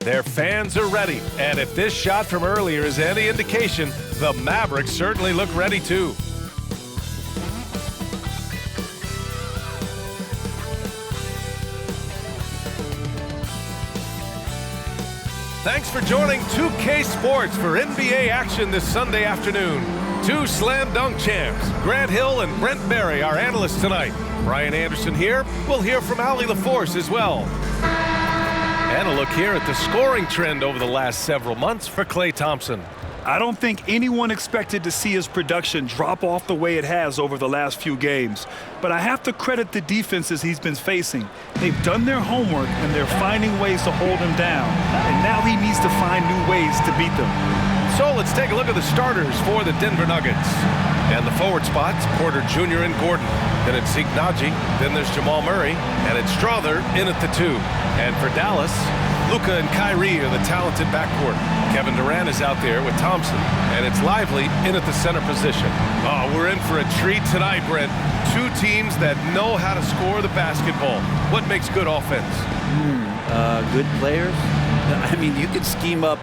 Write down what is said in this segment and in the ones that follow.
Their fans are ready, and if this shot from earlier is any indication, the Mavericks certainly look ready too. Thanks for joining 2K Sports for NBA action this Sunday afternoon. Two slam dunk champs, Grant Hill and Brent Barry, our analysts tonight. Brian Anderson here. We'll hear from Allie LaForce as well. And a look here at the scoring trend over the last several months for Klay Thompson. I don't think anyone expected to see his production drop off the way it has over the last few games. But I have to credit the defenses he's been facing. They've done their homework, and they're finding ways to hold him down. And now he needs to find new ways to beat them. So let's take a look at the starters for the Denver Nuggets. And the forward spots, Porter Jr. and Gordon. Then it's Zeke Naji. Then there's Jamal Murray. And it's Strother in at the 2. And for Dallas, Luka and Kyrie are the talented backcourt. Kevin Durant is out there with Thompson. And it's Lively in at the center position. Oh, we're in for a treat tonight, Brent. Two teams that know how to score the basketball. What makes good offense? Good players? I mean, you could scheme up.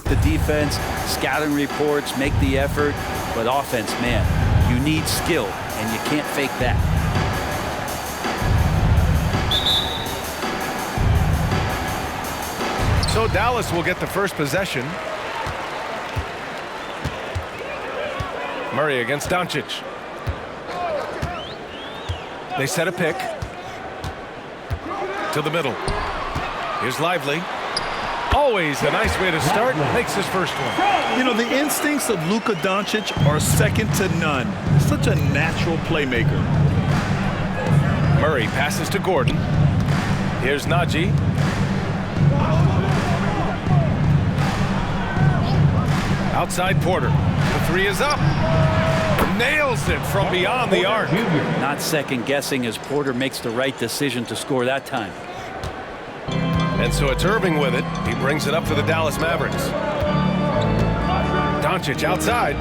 The defense, scouting reports, make the effort. But offense, man, you need skill, and you can't fake that. So Dallas will get the first possession. Murray against Doncic. They set a pick to the middle. Here's Lively. Always a nice way to start. Makes his first one. You know, the instincts of Luka Doncic are second to none. Such a natural playmaker. Murray passes to Gordon. Here's Naji. Outside Porter. The 3 is up. Nails it from beyond the arc. Not second guessing as Porter makes the right decision to score that time. And so it's Irving with it. He brings it up for the Dallas Mavericks. Doncic outside.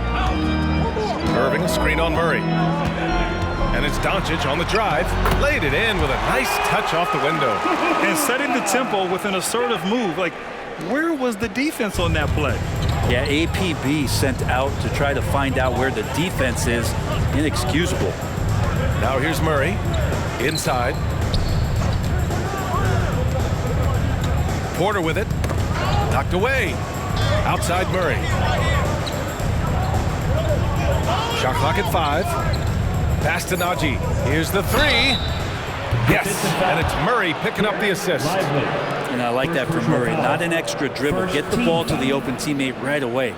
Irving, a screen on Murray. And it's Doncic on the drive. Laid it in with a nice touch off the window. And setting the tempo with an assertive move. Like, where was the defense on that play? Yeah, APB sent out to try to find out where the defense is. Inexcusable. Now here's Murray. Inside. Porter with it. Knocked away. Outside Murray. Shot clock at 5. Pass to Naji. Here's the 3. Yes, and it's Murray picking up the assist. And I like that from Murray. Not an extra dribble. Get the ball to the open teammate right away.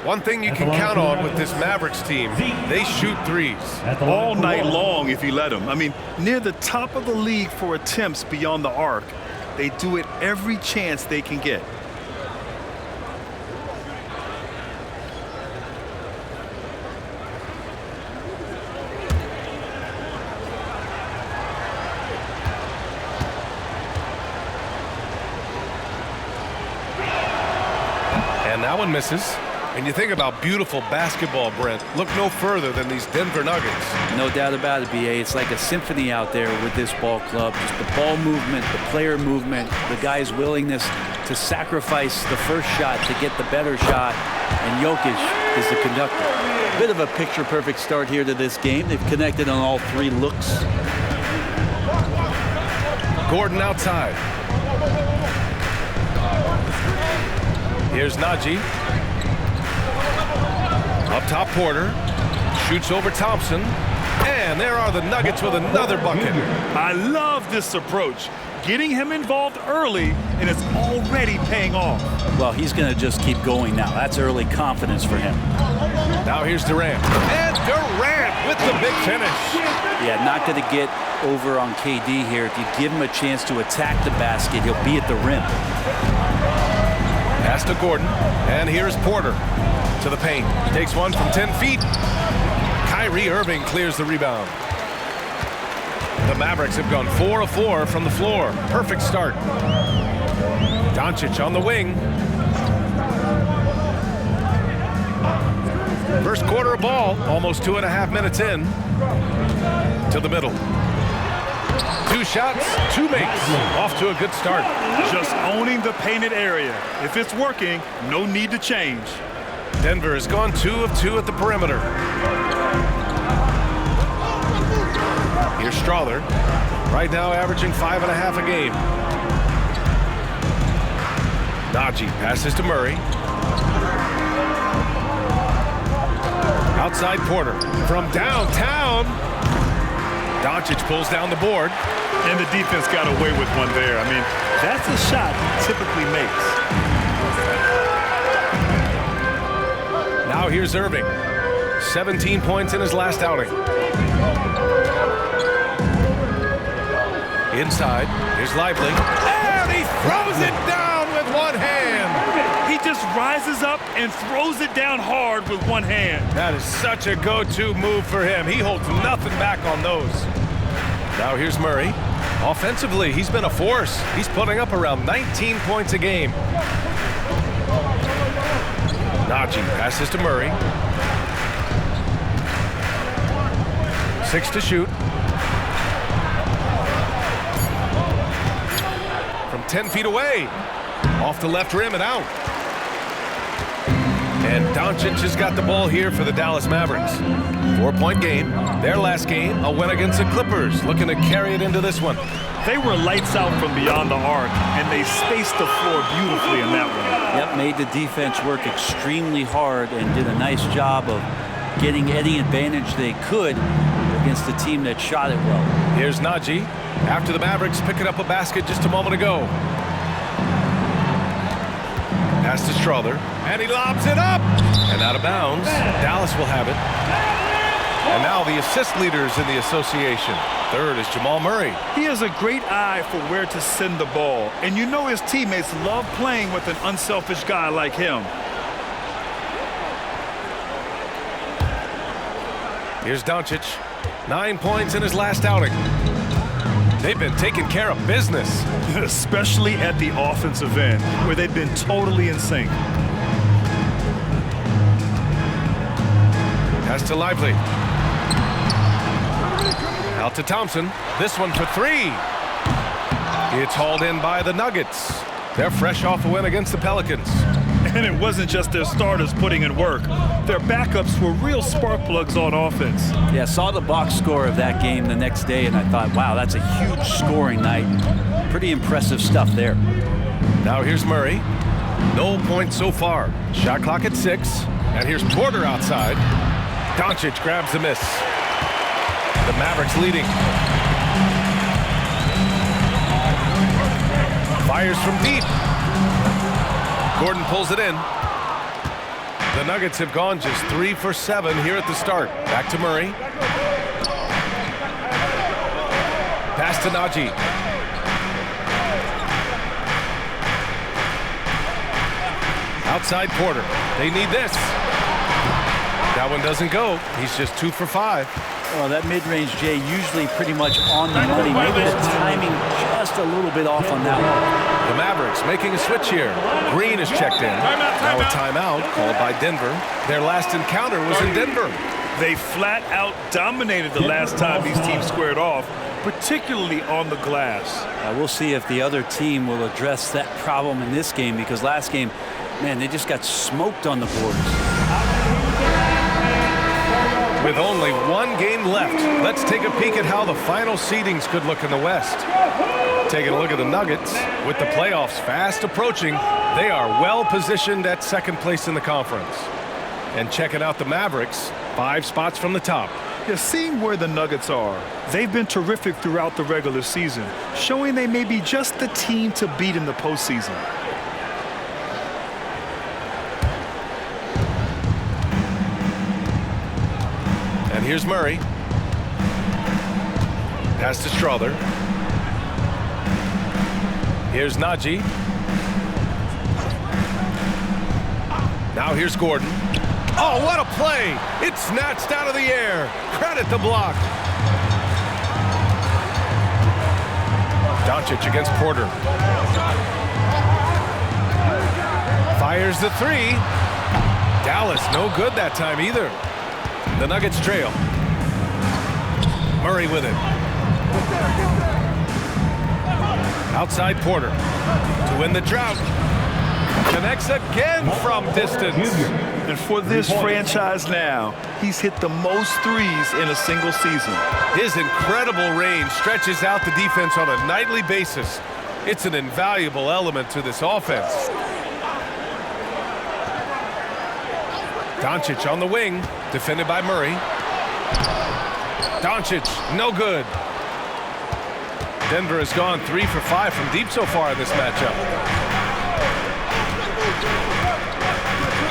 One thing you can count on with this Mavericks team, they shoot threes. All night long if you let them. I mean, near the top of the league for attempts beyond the arc. They do it every chance they can get. And that one misses. And you think about beautiful basketball, Brent. Look no further than these Denver Nuggets. No doubt about it, BA. It's like a symphony out there with this ball club. Just the ball movement, the player movement, the guy's willingness to sacrifice the first shot to get the better shot. And Jokic is the conductor. Bit of a picture-perfect start here to this game. They've connected on all 3 looks. Gordon outside. Here's Naji. Up top, Porter. Shoots over Thompson. And there are the Nuggets with another bucket. I love this approach. Getting him involved early, and it's already paying off. Well, he's going to just keep going now. That's early confidence for him. Now here's Durant. And Durant with the big finish. Yeah, not going to get over on KD here. If you give him a chance to attack the basket, he'll be at the rim. Pass to Gordon. And here's Porter to the paint. Takes one from 10 feet. Kyrie Irving clears the rebound. The Mavericks have gone 4 of 4 from the floor. Perfect start. Doncic on the wing. First quarter of ball, almost 2.5 minutes in. To the middle. 2 shots, 2 makes. Off to a good start. Just owning the painted area. If it's working, no need to change. Denver has gone 2 of 2 at the perimeter. Here's Strother. Right now averaging 5.5 a game. Najee passes to Murray. Outside Porter. From downtown. Doncic pulls down the board. And the defense got away with one there. I mean, that's a shot he typically makes. Now here's Irving. 17 points in his last outing. Inside, here's Lively. And he throws it down with one hand. He just rises up and throws it down hard with one hand. That is such a go-to move for him. He holds nothing back on those. Now here's Murray. Offensively, he's been a force. He's putting up around 19 points a game. Najee passes to Murray. 6 to shoot. From 10 feet away. Off the left rim and out. And Doncic has got the ball here for the Dallas Mavericks. 4-point game. Their last game, a win against the Clippers. Looking to carry it into this one. They were lights out from beyond the arc, and they spaced the floor beautifully in that one. Yep, made the defense work extremely hard and did a nice job of getting any advantage they could against a team that shot it well. Here's Najee after the Mavericks picking up a basket just a moment ago. Pass to Strother, and he lobs it up and out of bounds. Dallas will have it. And now the assist leaders in the association. Third is Jamal Murray. He has a great eye for where to send the ball, and you know his teammates love playing with an unselfish guy like him. Here's Doncic. 9 points in his last outing. They've been taking care of business. Especially at the offensive end, where they've been totally in sync. Pass to Lively. Out to Thompson. This one for 3. It's hauled in by the Nuggets. They're fresh off a win against the Pelicans. And it wasn't just their starters putting in work. Their backups were real spark plugs on offense. Yeah, saw the box score of that game the next day, and I thought, wow, that's a huge scoring night. Pretty impressive stuff there. Now here's Murray. No points so far. Shot clock at 6. And here's Porter outside. Doncic grabs the miss. The Mavericks leading. Fires from deep. Gordon pulls it in. The Nuggets have gone just 3 for 7 here at the start. Back to Murray. Pass to Najee. Outside Porter. They need this. That one doesn't go. He's just 2 for 5. Well, that mid-range, Jay, usually pretty much on the money. Maybe the timing just a little bit off on that one. The Mavericks making a switch here. Green is checked in. Now a timeout called by Denver. Their last encounter was in Denver. They flat out dominated the last time these teams squared off, particularly on the glass. We'll see if the other team will address that problem in this game, because last game, man, they just got smoked on the boards. With only 1 game left, let's take a peek at how the final seedings could look in the West. Taking a look at the Nuggets. With the playoffs fast approaching, they are well positioned at 2nd place in the conference. And checking out the Mavericks, 5 spots from the top. Yeah, seeing where the Nuggets are, they've been terrific throughout the regular season, showing they may be just the team to beat in the postseason. And here's Murray. Pass to Strother. Here's Najee. Now here's Gordon. Oh, what a play! It's snatched out of the air. Credit the block. Doncic against Porter. Fires the 3. Dallas no good that time either. The Nuggets trail. Murray with it. Outside Porter to win the drought. Connects again from distance. And for this franchise now, he's hit the most threes in a single season. His incredible range stretches out the defense on a nightly basis. It's an invaluable element to this offense. Doncic on the wing, defended by Murray. Doncic, no good. Denver has gone 3 for 5 from deep so far in this matchup.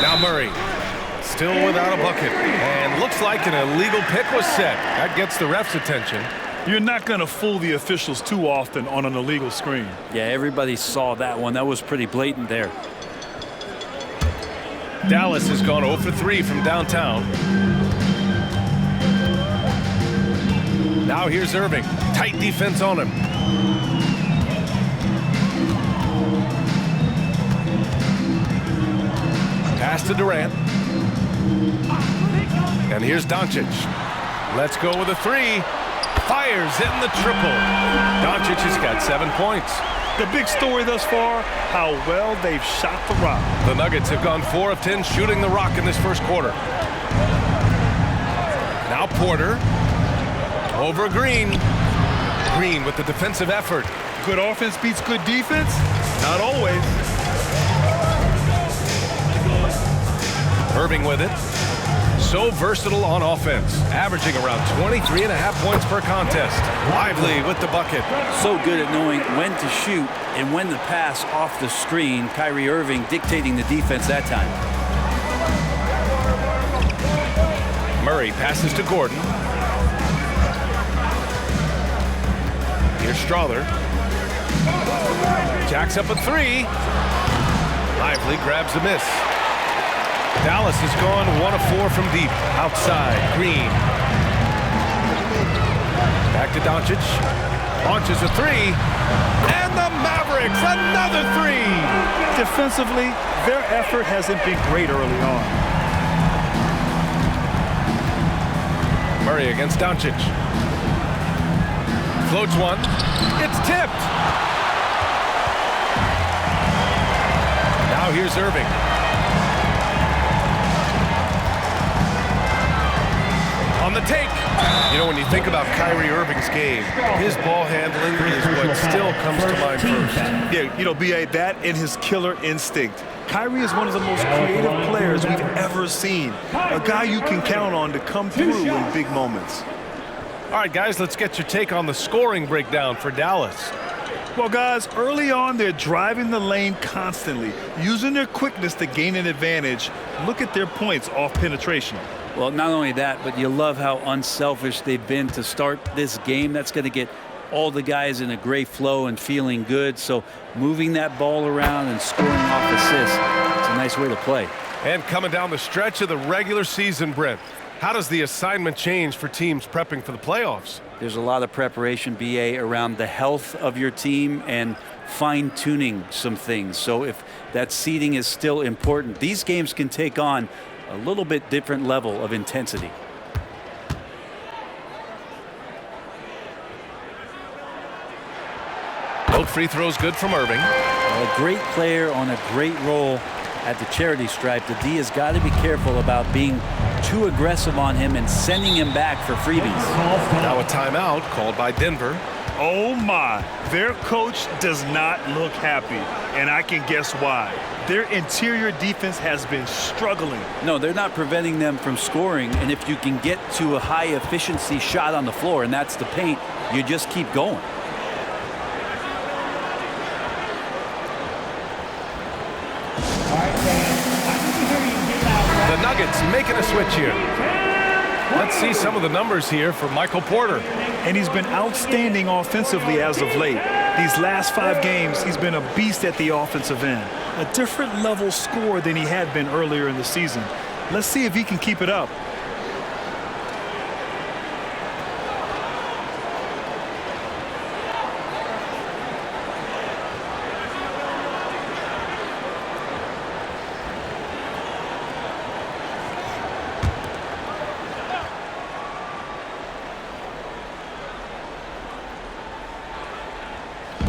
Now Murray, still without a bucket. And looks like an illegal pick was set. That gets the ref's attention. You're not going to fool the officials too often on an illegal screen. Yeah, everybody saw that one. That was pretty blatant there. Dallas has gone 0 for 3 from downtown. Now here's Irving. Tight defense on him. Pass to Durant. And here's Doncic. Let's go with a 3. Fires in the triple. Doncic has got 7 points. The big story thus far, how well they've shot the rock. The Nuggets have gone 4 of 10 shooting the rock in this first quarter. Now Porter over Green. Green with the defensive effort. Good offense beats good defense? Not always. Irving with it. So versatile on offense, averaging around 23.5 points per contest. Lively with the bucket. So good at knowing when to shoot and when to pass off the screen. Kyrie Irving dictating the defense that time. Murray passes to Gordon. Here's Strother. Jacks up a 3. Lively grabs the miss. Dallas has gone 1 of 4 from deep. Outside, Green. Back to Doncic. Launches a 3. And the Mavericks, another 3. Defensively, their effort hasn't been great early on. Murray against Doncic. Floats one. It's tipped. Now here's Irving. On the take. You know, when you think about Kyrie Irving's game, his ball handling is what still comes to mind first. Yeah, you know, B.A., that and his killer instinct. Kyrie is one of the most creative players we've ever seen. A guy you can count on to come through in big moments. All right, guys, let's get your take on the scoring breakdown for Dallas. Well, guys, early on, they're driving the lane constantly, using their quickness to gain an advantage. Look at their points off penetration. Well, not only that, but you love how unselfish they've been to start this game. That's going to get all the guys in a great flow and feeling good. So moving that ball around and scoring off assists, it's a nice way to play. And coming down the stretch of the regular season, Brent, how does the assignment change for teams prepping for the playoffs? There's a lot of preparation, BA, around the health of your team and fine-tuning some things. So if that seeding is still important, these games can take on a little bit different level of intensity. Both free throws good from Irving. A great player on a great role at the charity stripe. The D has got to be careful about being too aggressive on him and sending him back for freebies. Now a timeout called by Denver. Oh my, their coach does not look happy, and I can guess why. Their interior defense has been struggling. No, they're not preventing them from scoring, and if you can get to a high efficiency shot on the floor, and that's the paint, you just keep going. The Nuggets making a switch here. Let's see some of the numbers here for Michael Porter. And he's been outstanding offensively as of late. These last 5 games, he's been a beast at the offensive end. A different level scorer than he had been earlier in the season. Let's see if he can keep it up.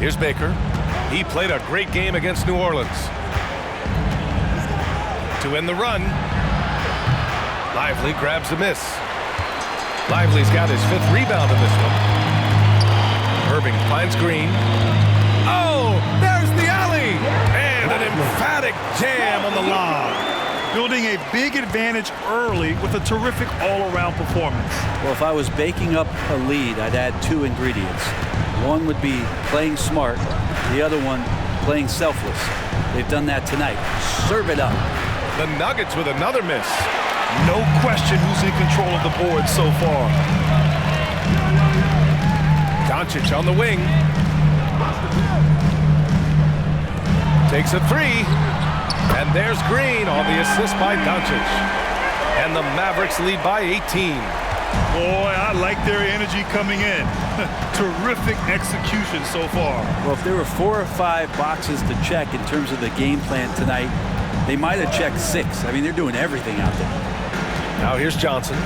Here's Baker. He played a great game against New Orleans. To end the run. Lively grabs a miss. Lively's got his 5th rebound in this one. Irving finds Green. Oh, there's the alley! And an emphatic jam on the lob. Building a big advantage early with a terrific all-around performance. Well, if I was baking up a lead, I'd add 2 ingredients. One would be playing smart. The other one, playing selfless. They've done that tonight. Serve it up. The Nuggets with another miss. No question who's in control of the board so far. Doncic on the wing. Takes a 3. And there's Green on the assist by Doncic. And the Mavericks lead by 18. Boy, I like their energy coming in. Terrific execution so far. Well, if there were 4 or 5 boxes to check in terms of the game plan tonight, they might have checked 6. I mean, they're doing everything out there. Now here's Johnson.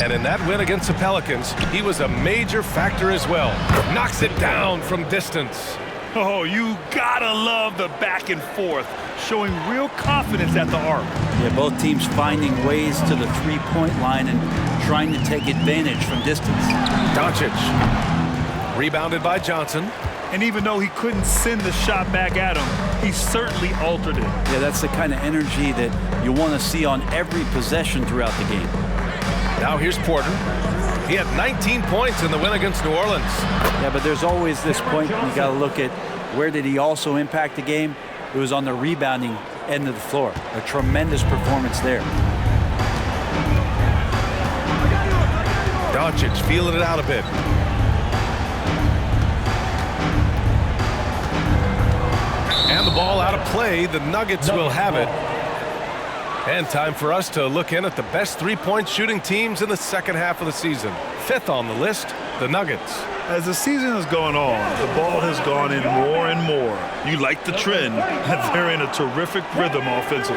And in that win against the Pelicans, he was a major factor as well. Knocks it down from distance. Oh, you gotta love the back and forth, showing real confidence at the arc. Yeah, both teams finding ways to the three-point line and trying to take advantage from distance. Doncic. Rebounded by Johnson. And even though he couldn't send the shot back at him, he certainly altered it. Yeah, that's the kind of energy that you want to see on every possession throughout the game. Now here's Porter. He had 19 points in the win against New Orleans. Yeah, but there's always this point you got to look at where did he also impact the game? It was on the rebounding end of the floor. A tremendous performance there. Doncic feeling it out a bit. And the ball out of play. The Nuggets will have it. And time for us to look in at the best three-point shooting teams in the second half of the season. 5th on the list, the Nuggets. As the season has gone on, the ball has gone in more and more. You like the trend. They're in a terrific rhythm offensively.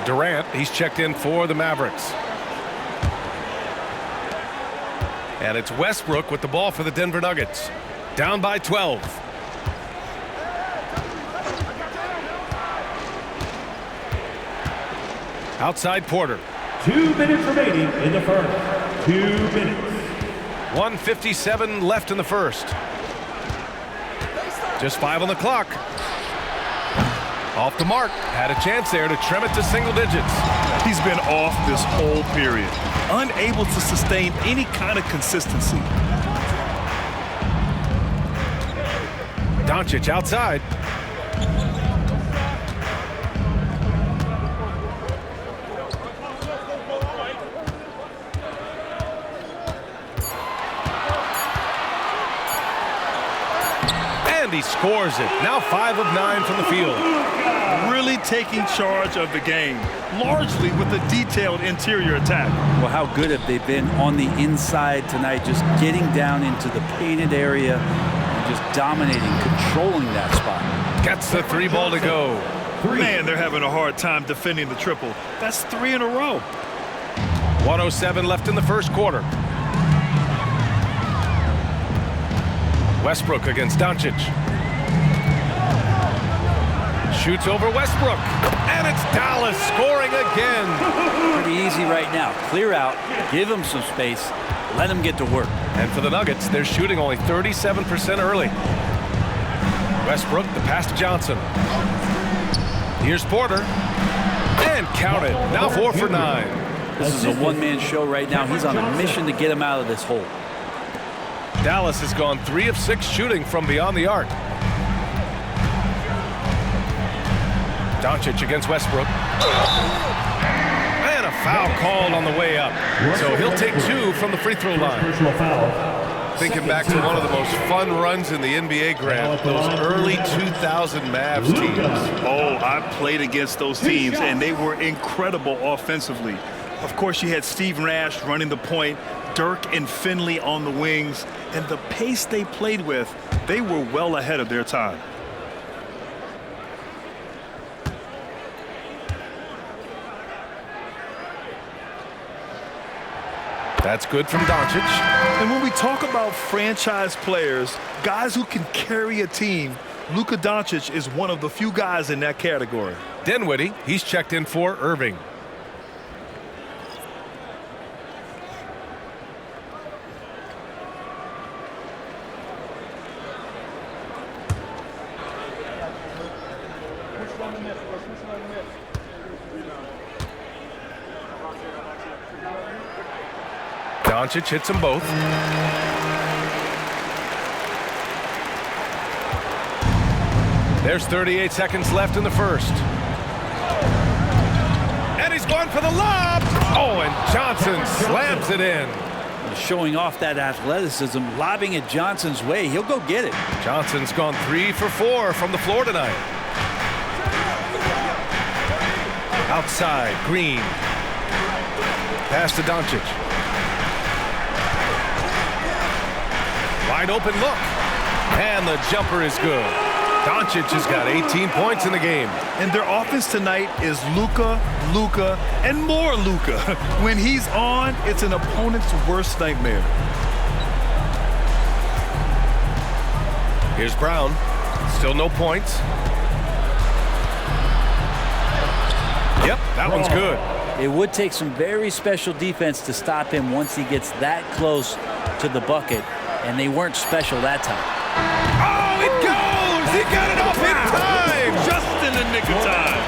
Durant, he's checked in for the Mavericks. And it's Westbrook with the ball for the Denver Nuggets. Down by 12. Outside Porter. 2 minutes remaining in the first. 2 minutes. 1:57 left in the first. Just 5 on the clock. Off the mark. Had a chance there to trim it to single digits. He's been off this whole period. Unable to sustain any kind of consistency. Doncic outside. And he scores it. Now 5 of 9 from the field. Really taking charge of the game, largely with a detailed interior attack. Well, how good have they been on the inside tonight, just getting down into the painted area and just dominating, controlling that spot. Gets the 3 ball to go. Man, they're having a hard time defending the triple. That's 3 in a row. 1:07 left in the first quarter. Westbrook against Doncic. Shoots over Westbrook. And it's Dallas scoring again. Pretty easy right now. Clear out, give them some space, let them get to work. And for the Nuggets, they're shooting only 37% early. Westbrook, the pass to Johnson. Here's Porter. And counted. Now 4 for 9. This is a one-man show right now. He's on a mission to get him out of this hole. Dallas has gone 3 of 6 shooting from beyond the arc. Doncic against Westbrook. And a foul called on the way up. So he'll take 2 from the free throw line. Thinking back to one of the most fun runs in the NBA, Grant, those early 2000 Mavs teams. Oh, I played against those teams, and they were incredible offensively. Of course, you had Steve Nash running the point, Dirk and Finley on the wings, and the pace they played with, they were well ahead of their time. That's good from Doncic. And when we talk about franchise players, guys who can carry a team, Luka Doncic is one of the few guys in that category. Dinwiddie, he's checked in for Irving. Doncic hits them both. There's 38 seconds left in the first. And he's going for the lob. Oh, and Johnson slams it in. Showing off that athleticism, lobbing it Johnson's way. He'll go get it. Johnson's gone 3 for 4 from the floor tonight. Outside, Green. Pass to Doncic. Wide open look. And the jumper is good. Doncic has got 18 points in the game. And their offense tonight is Luka, Luka, and more Luka. When he's on, it's an opponent's worst nightmare. Here's Brown. Still no points. Yep, that one's good. It would take some very special defense to stop him once he gets that close to the bucket, and they weren't special that time. Oh, it goes! He got it off in time! Just in the nick of time.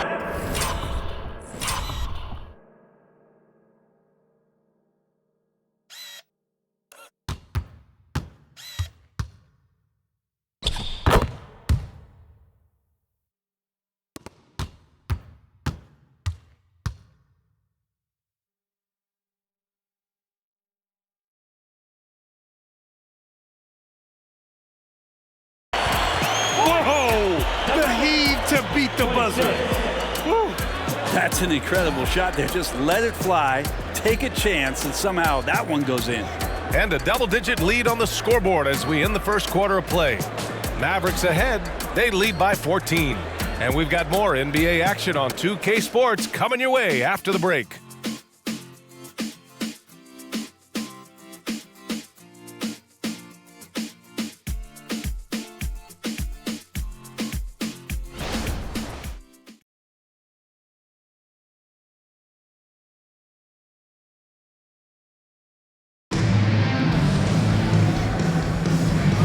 The heave to beat the buzzer. Woo. That's an incredible shot there. Just let it fly, take a chance, and somehow that one goes in. And a double-digit lead on the scoreboard as we end the first quarter of play. Mavericks ahead. They lead by 14. And we've got more NBA action on 2K Sports coming your way after the break.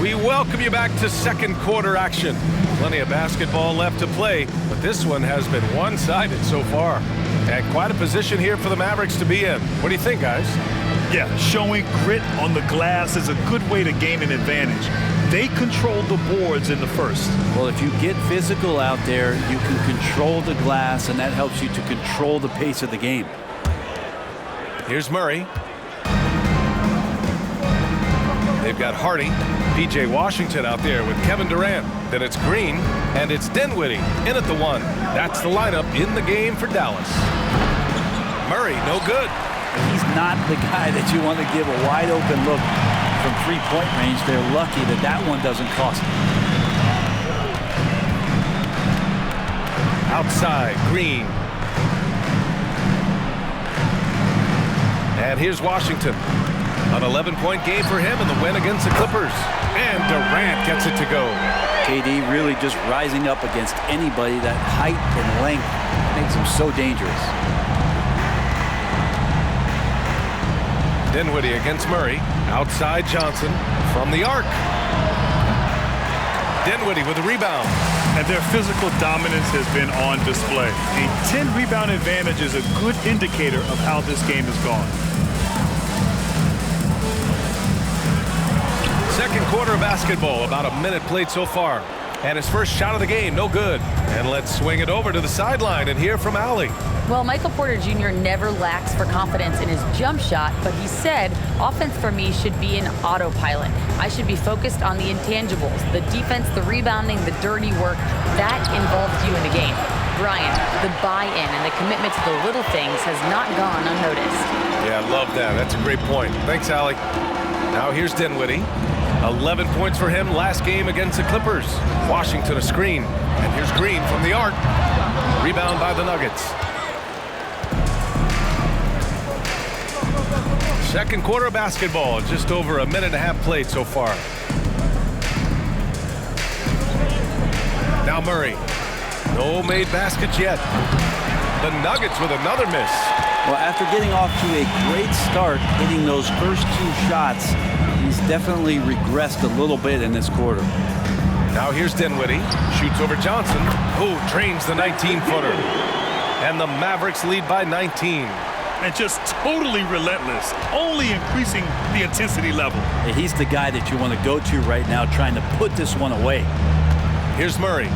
We welcome you back to second quarter action. Plenty of basketball left to play, but this one has been one-sided so far. And quite a position here for the Mavericks to be in. What do you think, guys? Yeah, showing grit on the glass is a good way to gain an advantage. They controlled the boards in the first. Well, if you get physical out there, you can control the glass, and that helps you to control the pace of the game. Here's Murray. They've got Hardy, P.J. Washington out there with Kevin Durant. Then it's Green, and it's Dinwiddie in at the 1. That's the lineup in the game for Dallas. Murray, no good. He's not the guy that you want to give a wide open look from three-point range. They're lucky that that one doesn't cost them. Outside, Green. And here's Washington. An 11-point game for him in the win against the Clippers. And Durant gets it to go. KD really just rising up against anybody. That height and length makes him so dangerous. Dinwiddie against Murray. Outside Johnson from the arc. Dinwiddie with a rebound. And their physical dominance has been on display. A 10-rebound advantage is a good indicator of how this game has gone. Second quarter of basketball, about a minute played so far. And his first shot of the game, no good. And let's swing it over to the sideline and hear from Allie. Well, Michael Porter Jr. never lacks for confidence in his jump shot, but he said, offense for me should be an autopilot. I should be focused on the intangibles, the defense, the rebounding, the dirty work. That involves you in the game. Brian, the buy-in and the commitment to the little things has not gone unnoticed. Yeah, I love that. That's a great point. Thanks, Allie. Now here's Dinwiddie. 11 points for him last game against the Clippers. Washington a screen. And here's Green from the arc. Rebound by the Nuggets. Second quarter of basketball, just over a minute and a half played so far. Now Murray. No made baskets yet. The Nuggets with another miss. Well, after getting off to a great start, hitting those first 2 shots, he's definitely regressed a little bit in this quarter. Now here's Dinwiddie. Shoots over Johnson, who drains the 19-footer. And the Mavericks lead by 19. And just totally relentless, only increasing the intensity level. And he's the guy that you want to go to right now, trying to put this one away. Here's Murray.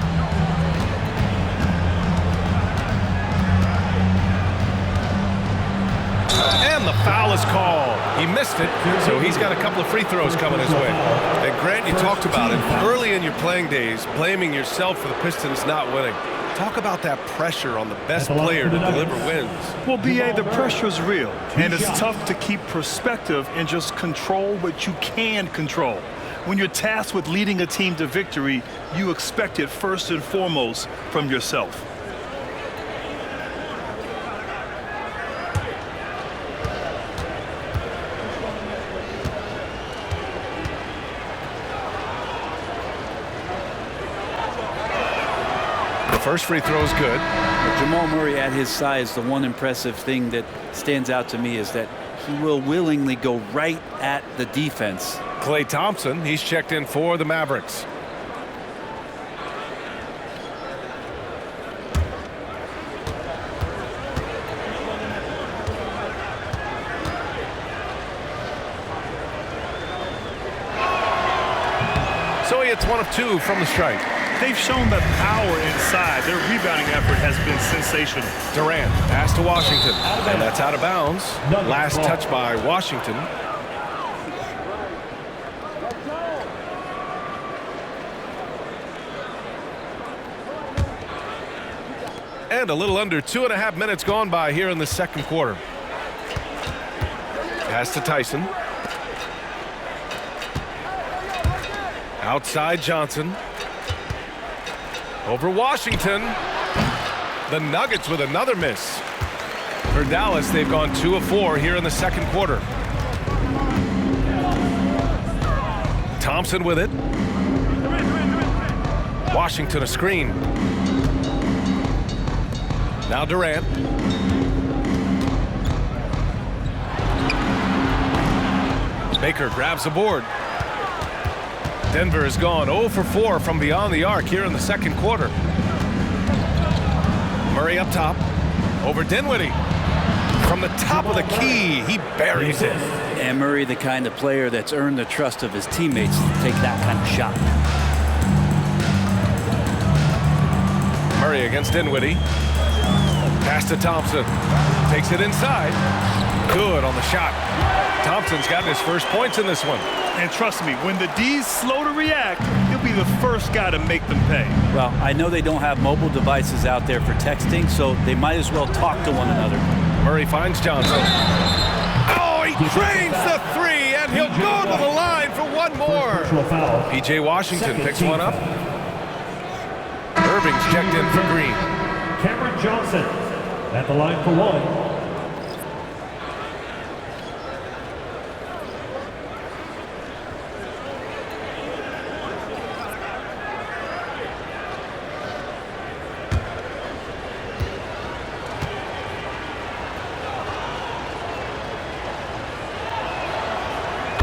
And the foul is called. He missed it, so he's got a couple of free throws coming his way. And Grant, you talked about it early in your playing days, blaming yourself for the Pistons not winning. Talk about that pressure on the best player to deliver wins. Well, B.A., the pressure is real, and it's tough to keep perspective and just control what you can control. When you're tasked with leading a team to victory, you expect it first and foremost from yourself. First free throw is good. Jamal Murray at his size, the one impressive thing that stands out to me is that he will willingly go right at the defense. Klay Thompson, he's checked in for the Mavericks. So he hits 1 of 2 from the strike. They've shown that power inside. Their rebounding effort has been sensational. Durant pass to Washington, and that's out of bounds. Last touch by Washington. And a little under 2.5 minutes gone by here in the second quarter. Pass to Tyson. Outside Johnson. Over Washington. The Nuggets with another miss. For Dallas, they've gone 2 of 4 here in the second quarter. Thompson with it. Washington a screen. Now Durant. Baker grabs the board. Denver has gone 0 for 4 from beyond the arc here in the second quarter. Murray up top. Over Dinwiddie. From the top of the key, he buries it. And Murray, the kind of player that's earned the trust of his teammates to take that kind of shot. Murray against Dinwiddie. Pass to Thompson. Takes it inside. Good on the shot. Thompson's gotten his first points in this one. And trust me, when the D's slow to react, he'll be the first guy to make them pay. Well, I know they don't have mobile devices out there for texting, so they might as well talk to one another. Murray finds Johnson. Oh, he drains the 3, and he'll go to the line for one more. P.J. Washington picks one up. Irving's checked in for Green. Cameron Johnson at the line for 1.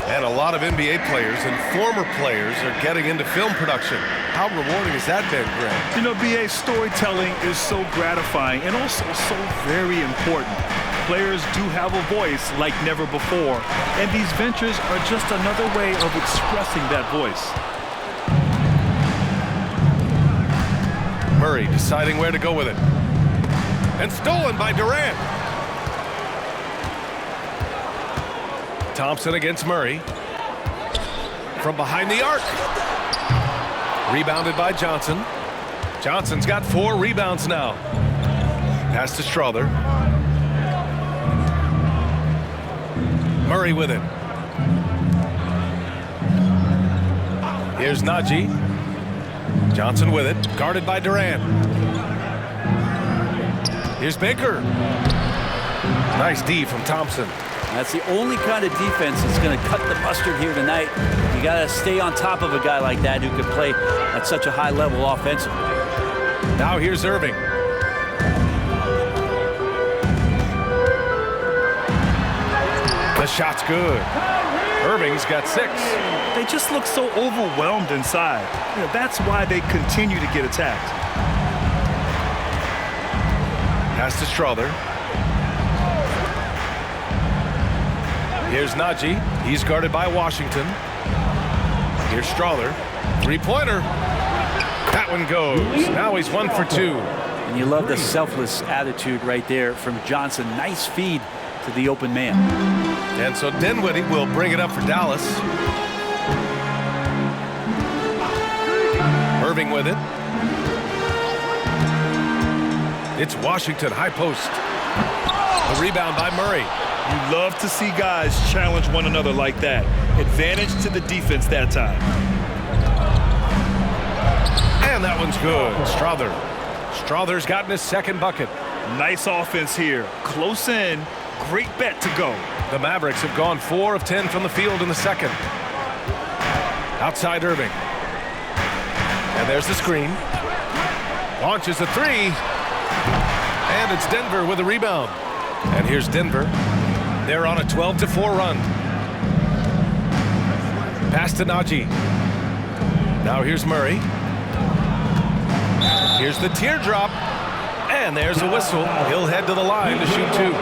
And a lot of NBA players and former players are getting into film production. How rewarding has that been, Greg? You know, BA, storytelling is so gratifying and also so very important. Players do have a voice like never before, and these ventures are just another way of expressing that voice. Murray deciding where to go with it. And stolen by Durant. Thompson against Murray. From behind the arc. Rebounded by Johnson. Johnson's got 4 rebounds now. Pass to Strother. Murray with it. Here's Najee. Johnson with it. Guarded by Durant. Here's Baker. Nice D from Thompson. That's the only kind of defense that's going to cut the mustard here tonight. You got to stay on top of a guy like that who can play at such a high level offensively. Now here's Irving. The shot's good. Irving's got 6. They just look so overwhelmed inside. That's why they continue to get attacked. Pass to Strother. Here's Najee. He's guarded by Washington. Here's Strother. 3-pointer. That one goes. Now he's 1 for 2. And you love the selfless attitude right there from Johnson. Nice feed to the open man. And so Dinwiddie will bring it up for Dallas. Irving with it. It's Washington, high post. The rebound by Murray. You love to see guys challenge one another like that. Advantage to the defense that time. And that one's good. Strother's gotten his second bucket. Nice offense here. Close in. Great bet to go. The Mavericks have gone 4 of 10 from the field in the second. Outside Irving. And there's the screen. Launches a 3. And it's Denver with a rebound. And here's Denver. They're on a 12-4 run. Pass to Najee. Now here's Murray. Here's the teardrop. And there's a whistle. He'll head to the line to shoot 2.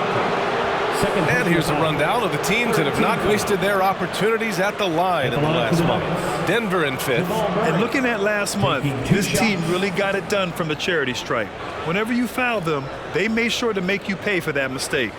And here's a rundown of the teams that have not wasted their opportunities at the line in the last month. Denver in 5th. And looking at last month, this team really got it done from the charity stripe. Whenever you foul them, they made sure to make you pay for that mistake.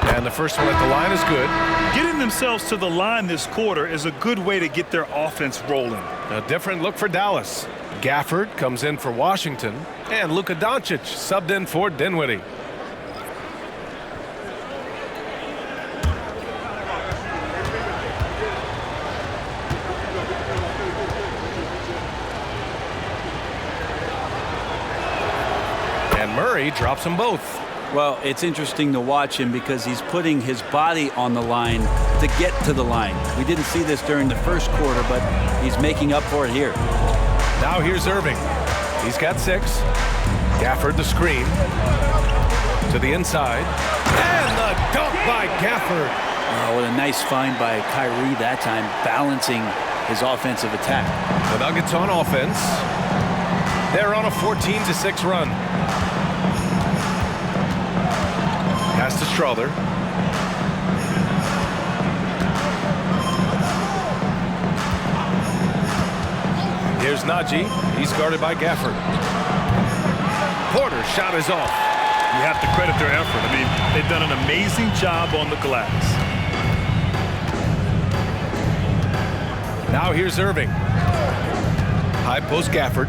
And the first one at the line is good. Getting themselves to the line this quarter is a good way to get their offense rolling. A different look for Dallas. Gafford comes in for Washington. And Luka Doncic subbed in for Dinwiddie. And Murray drops them both. Well, it's interesting to watch him because he's putting his body on the line to get to the line. We didn't see this during the first quarter, but he's making up for it here. Now here's Irving. He's got 6. Gafford the screen. To the inside. And the dunk by Gafford. Oh, what a nice find by Kyrie that time, balancing his offensive attack. The Nuggets on offense. They're on a 14-6 run. Pass to Strother. Here's Najee. He's guarded by Gafford. Porter's shot is off. You have to credit their effort. I mean, they've done an amazing job on the glass. Now here's Irving. High post Gafford.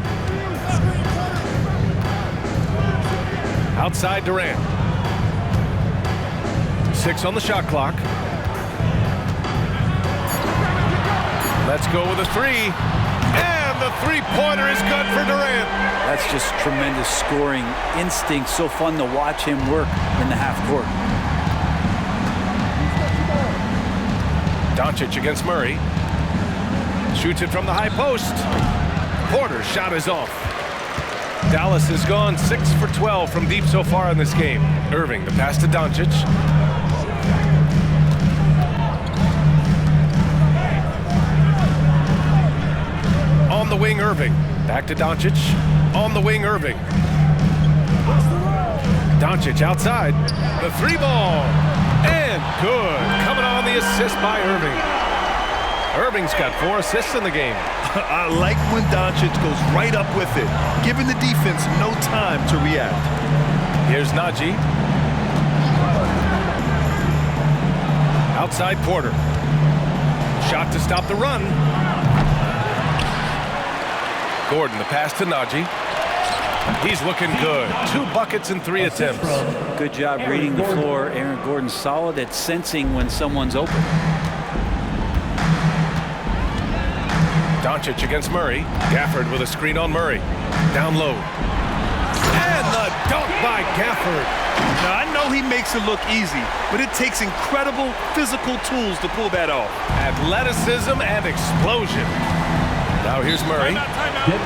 Outside Durant. 6 on the shot clock. Let's go with a 3. And the 3-pointer is good for Durant. That's just tremendous scoring instinct. So fun to watch him work in the half court. Doncic against Murray. Shoots it from the high post. Porter's shot is off. Dallas has gone 6 for 12 from deep so far in this game. Irving, the pass to Doncic. On the wing, Irving. Back to Doncic. On the wing, Irving. Doncic outside. The 3-ball. And good. Coming on the assist by Irving. Irving's got 4 assists in the game. I like when Doncic goes right up with it, giving the defense no time to react. Here's Najee. Outside Porter. Shot to stop the run. Gordon, the pass to Najee. He's looking good. 2 buckets in 3 attempts. Good job reading the floor. Aaron Gordon solid at sensing when someone's open. Doncic against Murray. Gafford with a screen on Murray. Down low. And the dunk by Gafford. Now, I know he makes it look easy, but it takes incredible physical tools to pull that off. Athleticism and explosion. Now here's Murray.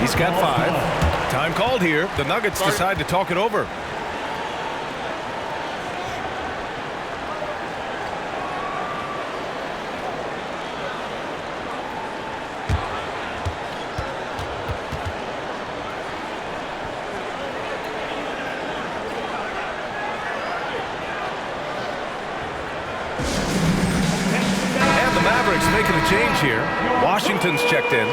He's got 5. Time called here. The Nuggets decide to talk it over. And the Mavericks making a change here. Washington's checked in.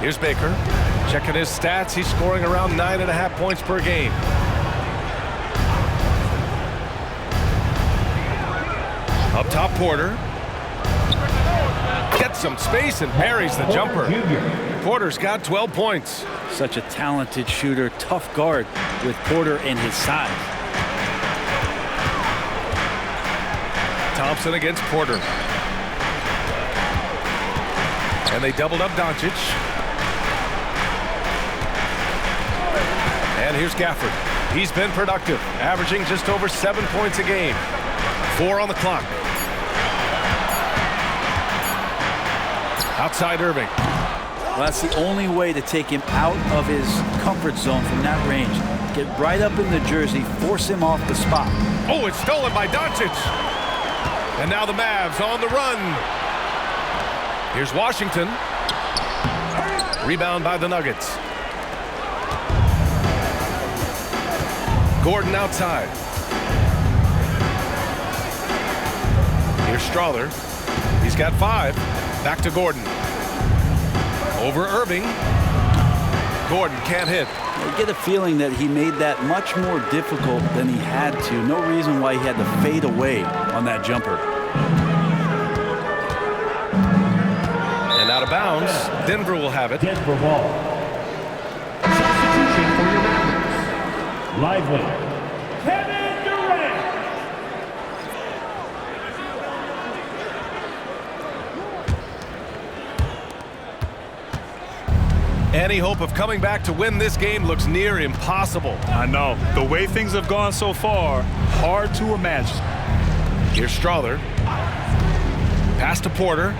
Here's Baker. Checking his stats. He's scoring around 9.5 points per game. Up top, Porter. Gets some space and buries the jumper. Porter's got 12 points. Such a talented shooter. Tough guard with Porter and his size. Thompson against Porter. And they doubled up Doncic. And here's Gafford. He's been productive, averaging just over 7 points a game. 4 on the clock. Outside Irving. Well, that's the only way to take him out of his comfort zone from that range. Get right up in the jersey, force him off the spot. Oh, it's stolen by Doncic. And now the Mavs on the run. Here's Washington. Rebound by the Nuggets. Gordon outside. Here's Strother. He's got 5. Back to Gordon. Over Irving. Gordon can't hit. I get a feeling that he made that much more difficult than he had to. No reason why he had to fade away on that jumper. And out of bounds. Denver will have it. Denver ball. Substitution for your Mavericks. Lively. Kevin Durant. Any hope of coming back to win this game looks near impossible. I know. The way things have gone so far, hard to imagine. Here's Strother. Pass to Porter.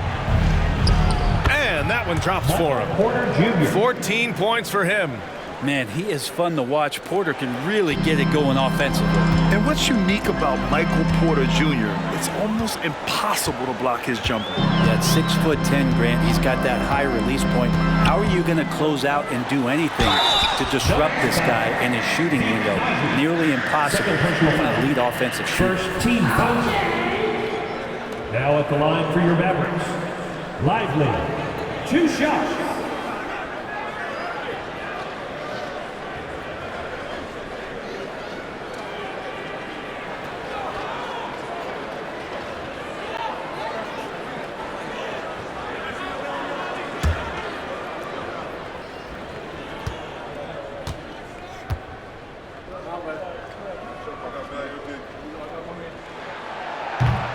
And that one drops for him. Porter Jr. 14 points for him. Man, he is fun to watch. Porter can really get it going offensively. And what's unique about Michael Porter Jr., it's almost impossible to block his jumper. Yeah, at 6'10", Grant, he's got that high release point. How are you going to close out and do anything to disrupt this guy and his shooting window? Nearly impossible on a lead offensive shooter. First team foul. Now at the line for your Mavericks. Lively. 2 shots.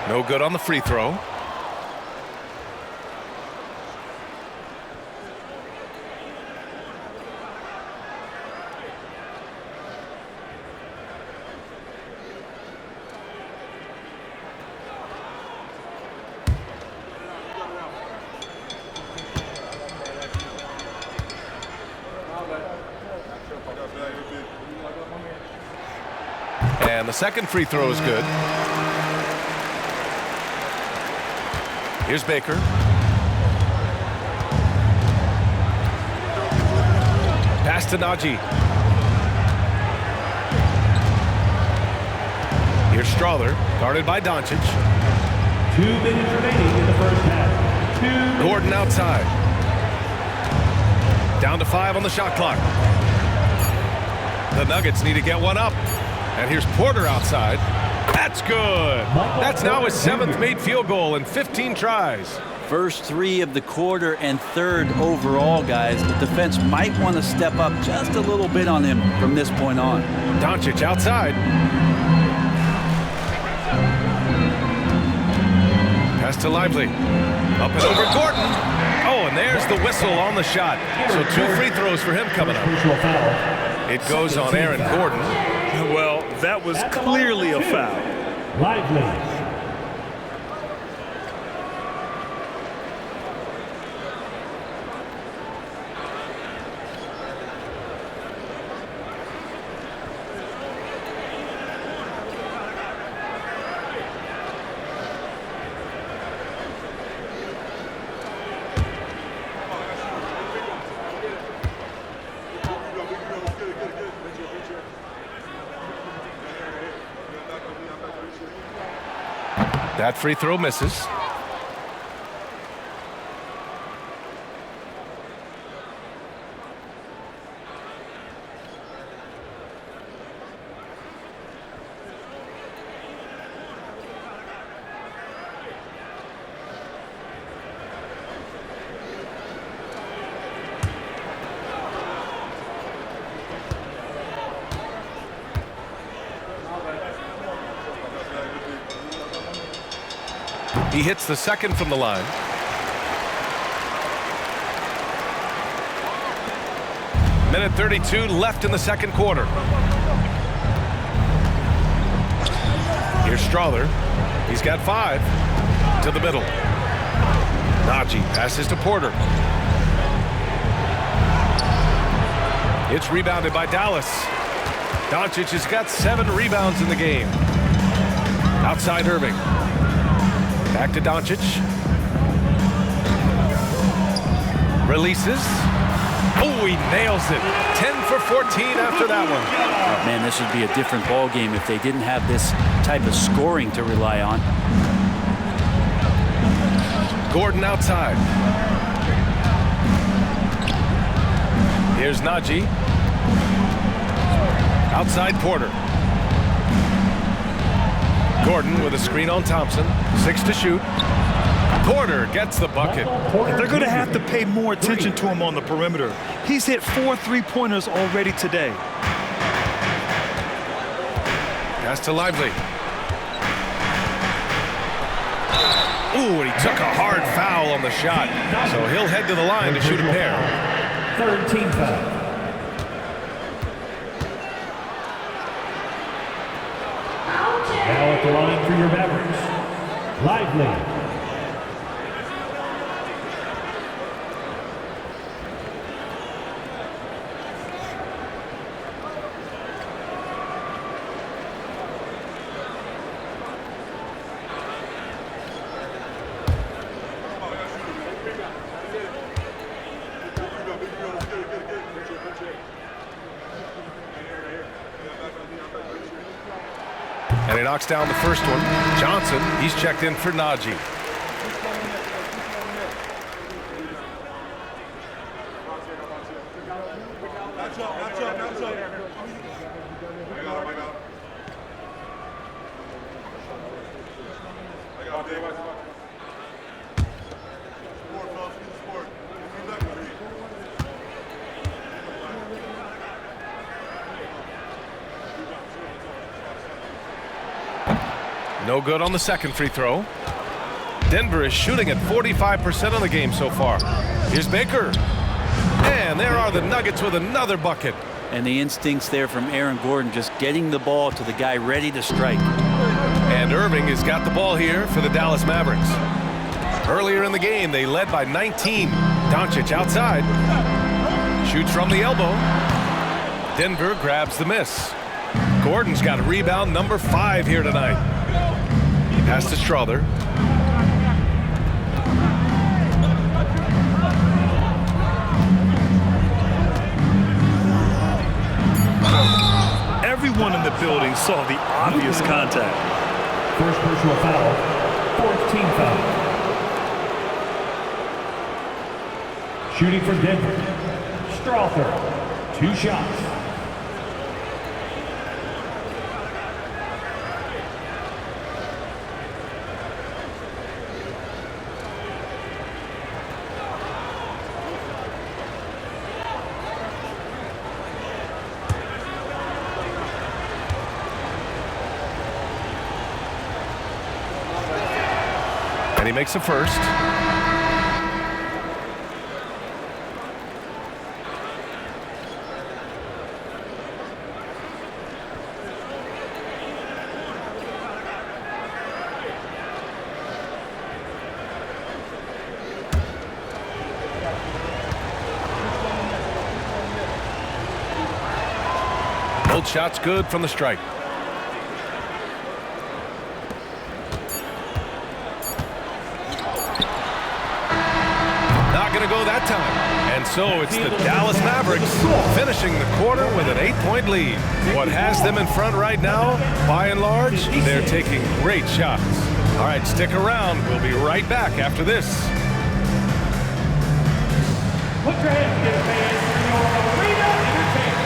No good on the free throw. And the second free throw is good. Here's Baker. Pass to Najee. Here's Strother, guarded by Doncic. 2 minutes remaining in the first half. 2 minutes. Gordon outside. Down to 5 on the shot clock. The Nuggets need to get one up. And here's Porter outside. That's good. That's now his 7th made field goal in 15 tries. First 3 of the quarter and 3rd overall, guys. The defense might want to step up just a little bit on him from this point on. Doncic outside. Pass to Lively. Up and over Gordon. Oh, and there's the whistle on the shot. So 2 free throws for him coming up. Personal foul. It goes on Aaron Gordon. Well, that was clearly a foul. Lively. That free throw misses. He hits the second from the line. Minute 32 left in the second quarter. Here's Strother. He's got 5. To the middle. Najee passes to Porter. It's rebounded by Dallas. Doncic has got 7 rebounds in the game. Outside Irving. Back to Doncic. Releases. Oh, he nails it. 10 for 14 after that one. Oh, man, this would be a different ball game if they didn't have this type of scoring to rely on. Gordon outside. Here's Najee. Outside Porter. Gordon with a screen on Thompson. 6 to shoot. Porter gets the bucket. They're going to have to pay more attention to him on the perimeter. He's hit 4 3-pointers already today. Pass to Lively. Ooh, and he took a hard foul on the shot. So he'll head to the line to shoot a pair. 3rd team foul. Now at the line for your Mavericks, Lively. And he knocks down the first one. Johnson, he's checked in for Najee. No good on the second free throw. Denver is shooting at 45% of the game so far. Here's Baker. And there are the Nuggets with another bucket. And the instincts there from Aaron Gordon, just getting the ball to the guy ready to strike. And Irving has got the ball here for the Dallas Mavericks. Earlier in the game, they led by 19. Doncic outside. Shoots from the elbow. Denver grabs the miss. Gordon's got rebound number 5 here tonight. Pass to Strother. Everyone in the building saw the obvious contact. First personal foul, fourth team foul. Shooting for Denver, Strother, 2 shots. And he makes a first. Both shots good from the stripe. Not going to go that time. And so it's the Dallas Mavericks finishing the quarter with an 8-point lead. What has them in front right now, by and large, they're taking great shots. All right, stick around. We'll be right back after this. Put your hands together, fans, for your arena entertainment.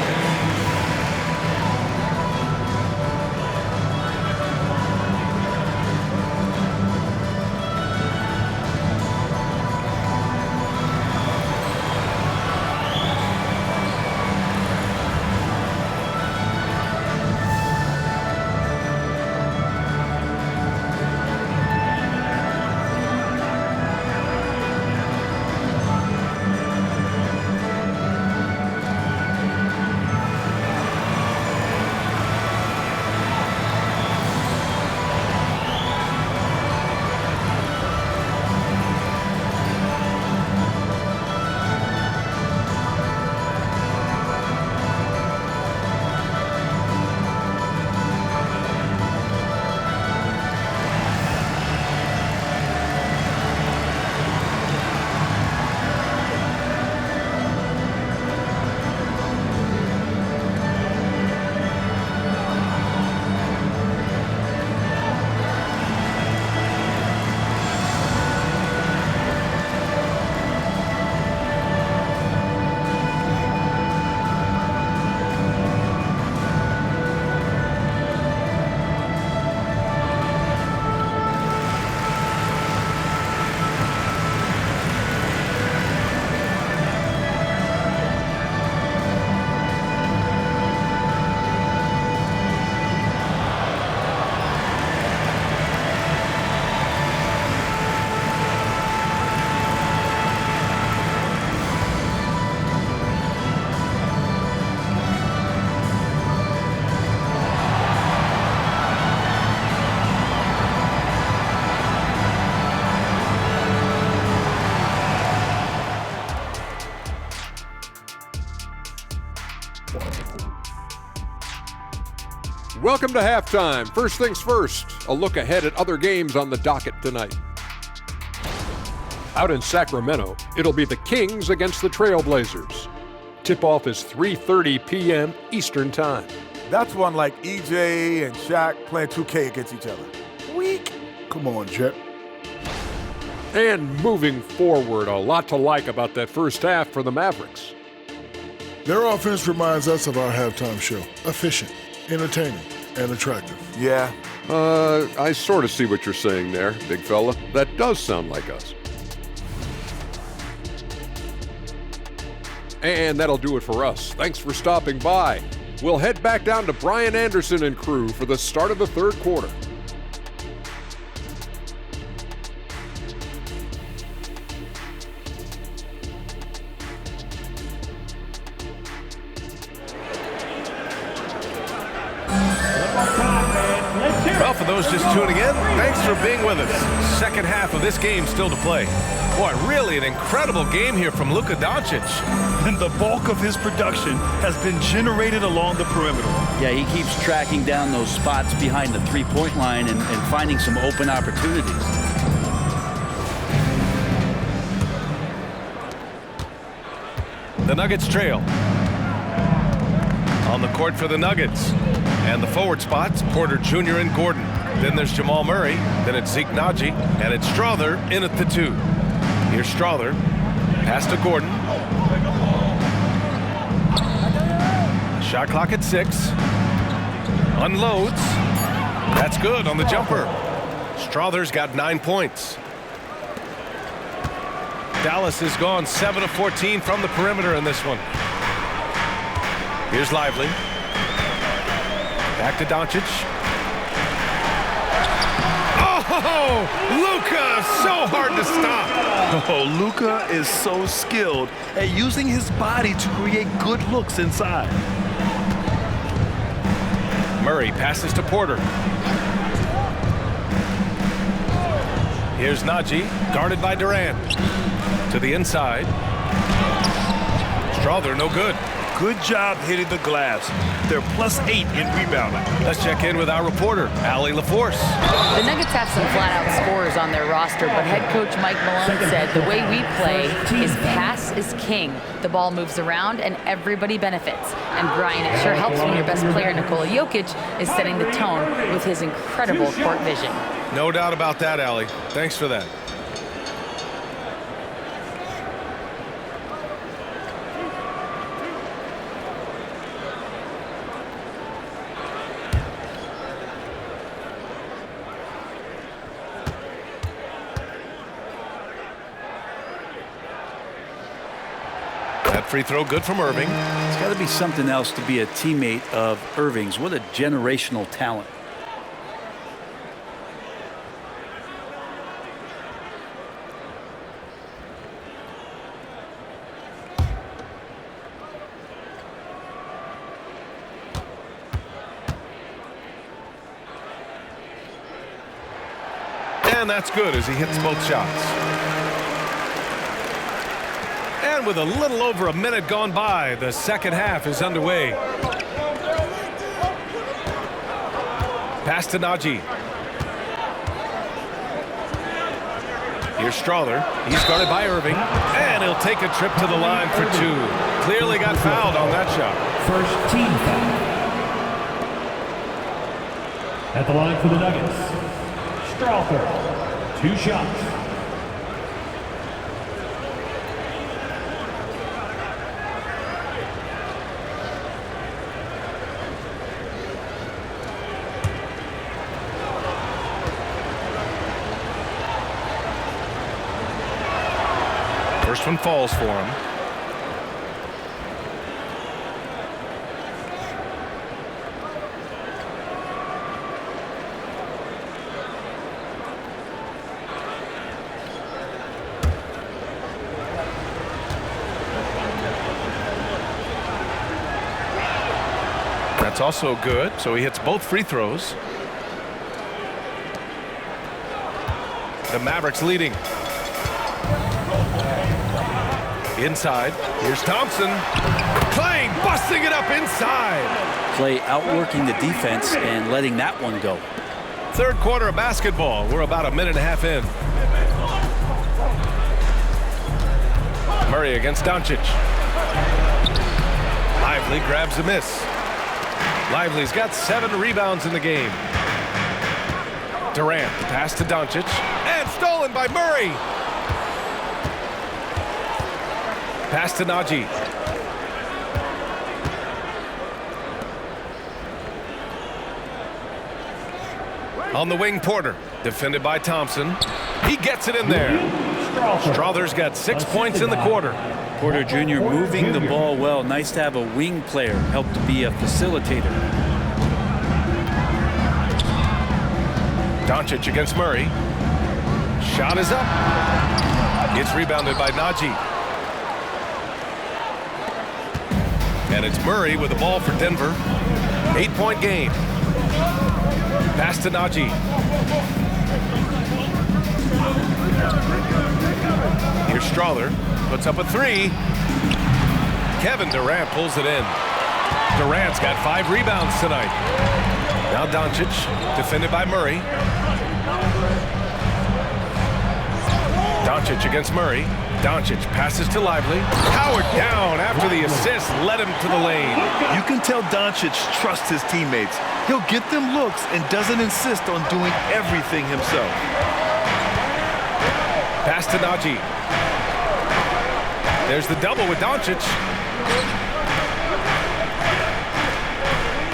Welcome to halftime. First things first, a look ahead at other games on the docket tonight. Out in Sacramento, it'll be the Kings against the Trailblazers. Tip-off is 3:30 p.m. Eastern Time. That's one like EJ and Shaq playing 2K against each other. Weak. Come on, Jet. And moving forward, a lot to like about that first half for the Mavericks. Their offense reminds us of our halftime show. Efficient, entertaining, and attractive. Yeah. I sort of see what you're saying there, big fella. That does sound like us. And that'll do it for us. Thanks for stopping by. We'll head back down to Brian Anderson and crew for the start of the third quarter. Well, for those just tuning in, thanks for being with us. Second half of this game still to play. Boy, really an incredible game here from Luka Doncic. And the bulk of his production has been generated along the perimeter. Yeah, he keeps tracking down those spots behind the three-point line and finding some open opportunities. The Nuggets trail. On the court for the Nuggets. And the forward spots, Porter Jr. and Gordon. Then there's Jamal Murray. Then it's Zeke Naji. And it's Strother in at the 2. Here's Strother. Pass to Gordon. Shot clock at 6. Unloads. That's good on the jumper. Strother's got 9 points. Dallas has gone 7 of 14 from the perimeter in this one. Here's Lively. Back to Doncic. Oh, Luka, so hard to stop. Oh, Luka is so skilled at using his body to create good looks inside. Murray passes to Porter. Here's Naji, guarded by Durant. To the inside. Strother, no good. Good job hitting the glass. They're +8 in rebounding. Let's check in with our reporter, Allie LaForce. The Nuggets have some flat-out scorers on their roster, but head coach Mike Malone said the way we play is pass is king. The ball moves around and everybody benefits. And Brian, it sure helps when your best player, Nikola Jokic, is setting the tone with his incredible court vision. No doubt about that, Allie. Thanks for that. That free throw good from Irving. It's got to be something else to be a teammate of Irving's. What a generational talent. And that's good as he hits both shots. And with a little over a minute gone by, the second half is underway. Pass to Naji. Here's Strother. He's guarded by Irving. And he'll take a trip to the line for 2. Clearly got fouled on that shot. First team foul. At the line for the Nuggets, Strother. 2 shots. First one falls for him. That's also good, so he hits both free throws. The Mavericks leading. Inside, here's Thompson. Clay busting it up inside. Clay outworking the defense and letting that one go. Third quarter of basketball. We're about a minute and a half in. Murray against Doncic. Lively grabs a miss. Lively's got 7 rebounds in the game. Durant, pass to Doncic, and stolen by Murray. Pass to Naji. On the wing, Porter, defended by Thompson. He gets it in there. Strother's got 6 points in the quarter. Porter Jr. moving the ball well. Nice to have a wing player help to be a facilitator. Doncic against Murray. Shot is up. It's rebounded by Naji. And it's Murray with the ball for Denver. 8-point game. Pass to Naji. Here's Strother. Puts up a 3. Kevin Durant pulls it in. Durant's got 5 rebounds tonight. Now Doncic, defended by Murray. Doncic against Murray. Doncic passes to Lively. Powered down after the assist led him to the lane. You can tell Doncic trusts his teammates. He'll get them looks and doesn't insist on doing everything himself. Pass to Najee. There's the double with Doncic.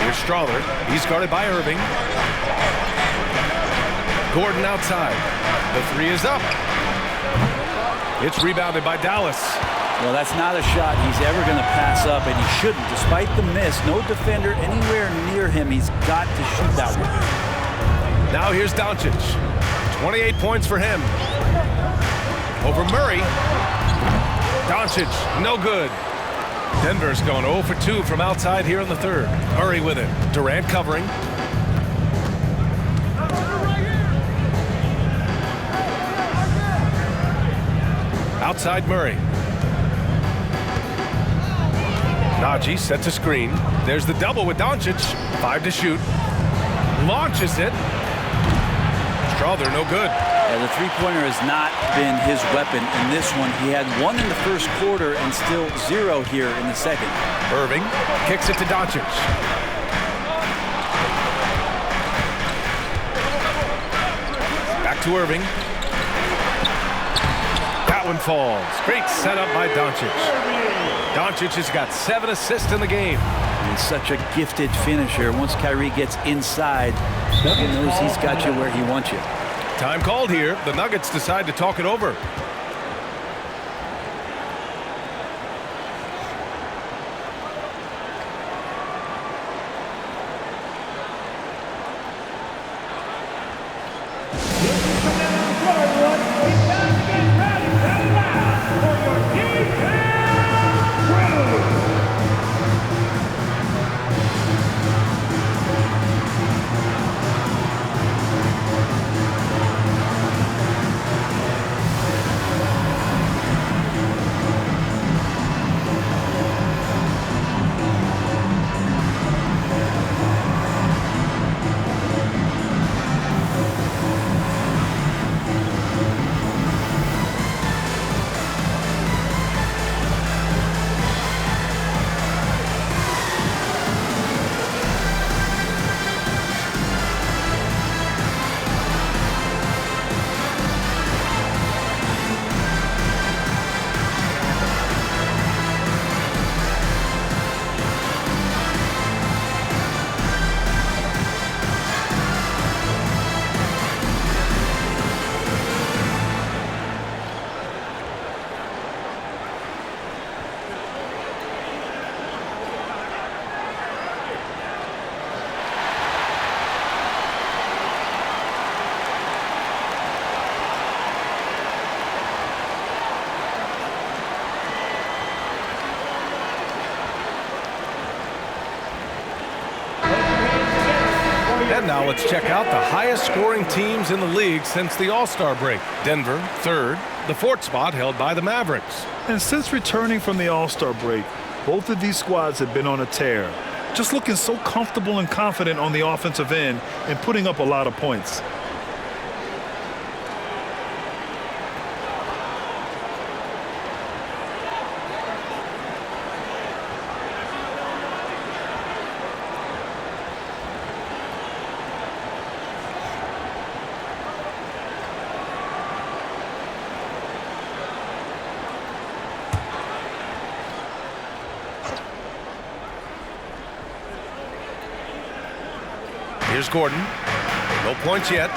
Here's Strother. He's guarded by Irving. Gordon outside. The three is up. It's rebounded by Dallas. Well, that's not a shot he's ever going to pass up, and he shouldn't. Despite the miss, no defender anywhere near him. He's got to shoot that one. Now here's Doncic. 28 points for him. Over Murray. Doncic, no good. Denver's going 0 for 2 from outside here in the third. Murray with it. Durant covering. Outside Murray. Najee sets a screen. There's the double with Doncic. 5 to shoot. Launches it. Strother, no good. Yeah, the three-pointer has not been his weapon in this one. He had 1 in the first quarter and still 0 here in the second. Irving kicks it to Doncic. Back to Irving. That one falls. Great setup by Doncic. Doncic has got 7 assists in the game. He's such a gifted finisher. Once Kyrie gets inside, he knows he's got you where he wants you. Time called here. The Nuggets decide to talk it over. And now let's check out the highest scoring teams in the league since the All-Star break. Denver, third. The fourth spot held by the Mavericks. And since returning from the All-Star break, both of these squads have been on a tear. Just looking so comfortable and confident on the offensive end and putting up a lot of points. Here's Gordon. No points yet.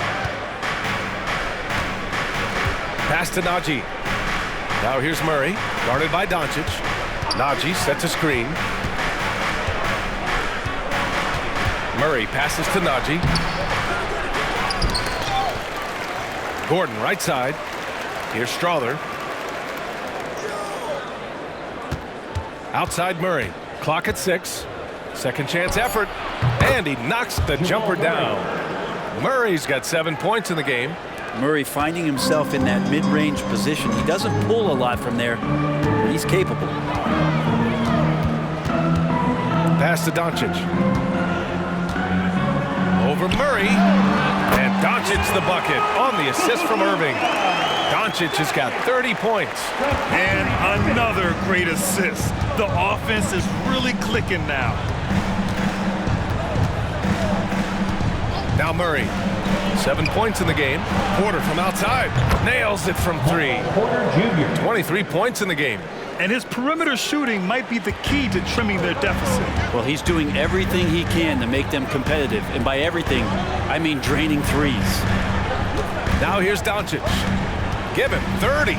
Pass to Najee. Now here's Murray, guarded by Doncic. Najee sets a screen. Murray passes to Najee. Gordon right side. Here's Strother. Outside Murray. Clock at 6. Second chance effort. And he knocks the jumper down. Murray's got 7 points in the game. Murray finding himself in that mid-range position. He doesn't pull a lot from there, but he's capable. Pass to Doncic. Over Murray. And Doncic's the bucket on the assist from Irving. Doncic has got 30 points. And another great assist. The offense is really clicking now. Now Murray, 7 points in the game. Porter from outside, nails it from 3. Porter Jr. 23 points in the game. And his perimeter shooting might be the key to trimming their deficit. Well, he's doing everything he can to make them competitive. And by everything, I mean draining threes. Now here's Doncic. Give him 30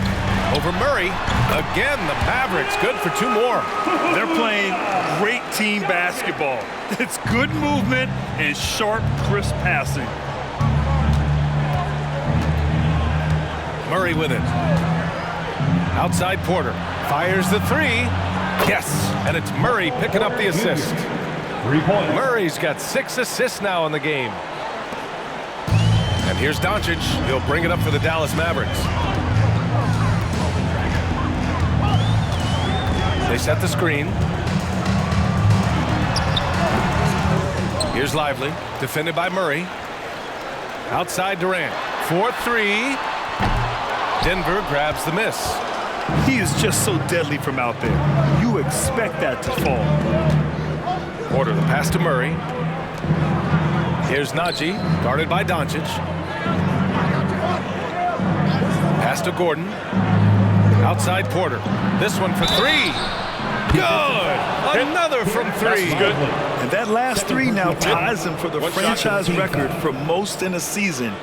over Murray. Again, the Mavericks good for 2 more. They're playing great team basketball. It's good movement and sharp, crisp passing. Murray with it. Outside Porter. Fires the 3. Yes, and it's Murray picking up the assist. 3 points. Murray's got 6 assists now in the game. And here's Doncic. He'll bring it up for the Dallas Mavericks. They set the screen. Here's Lively, defended by Murray. Outside Durant. 4-3. Denver grabs the miss. He is just so deadly from out there. You expect that to fall. Porter the pass to Murray. Here's Najee, guarded by Doncic. Pass to Gordon. Outside Porter. This one for 3. Good! Another from 3. Good. And that last 3 now ties him for the franchise record for most in a season.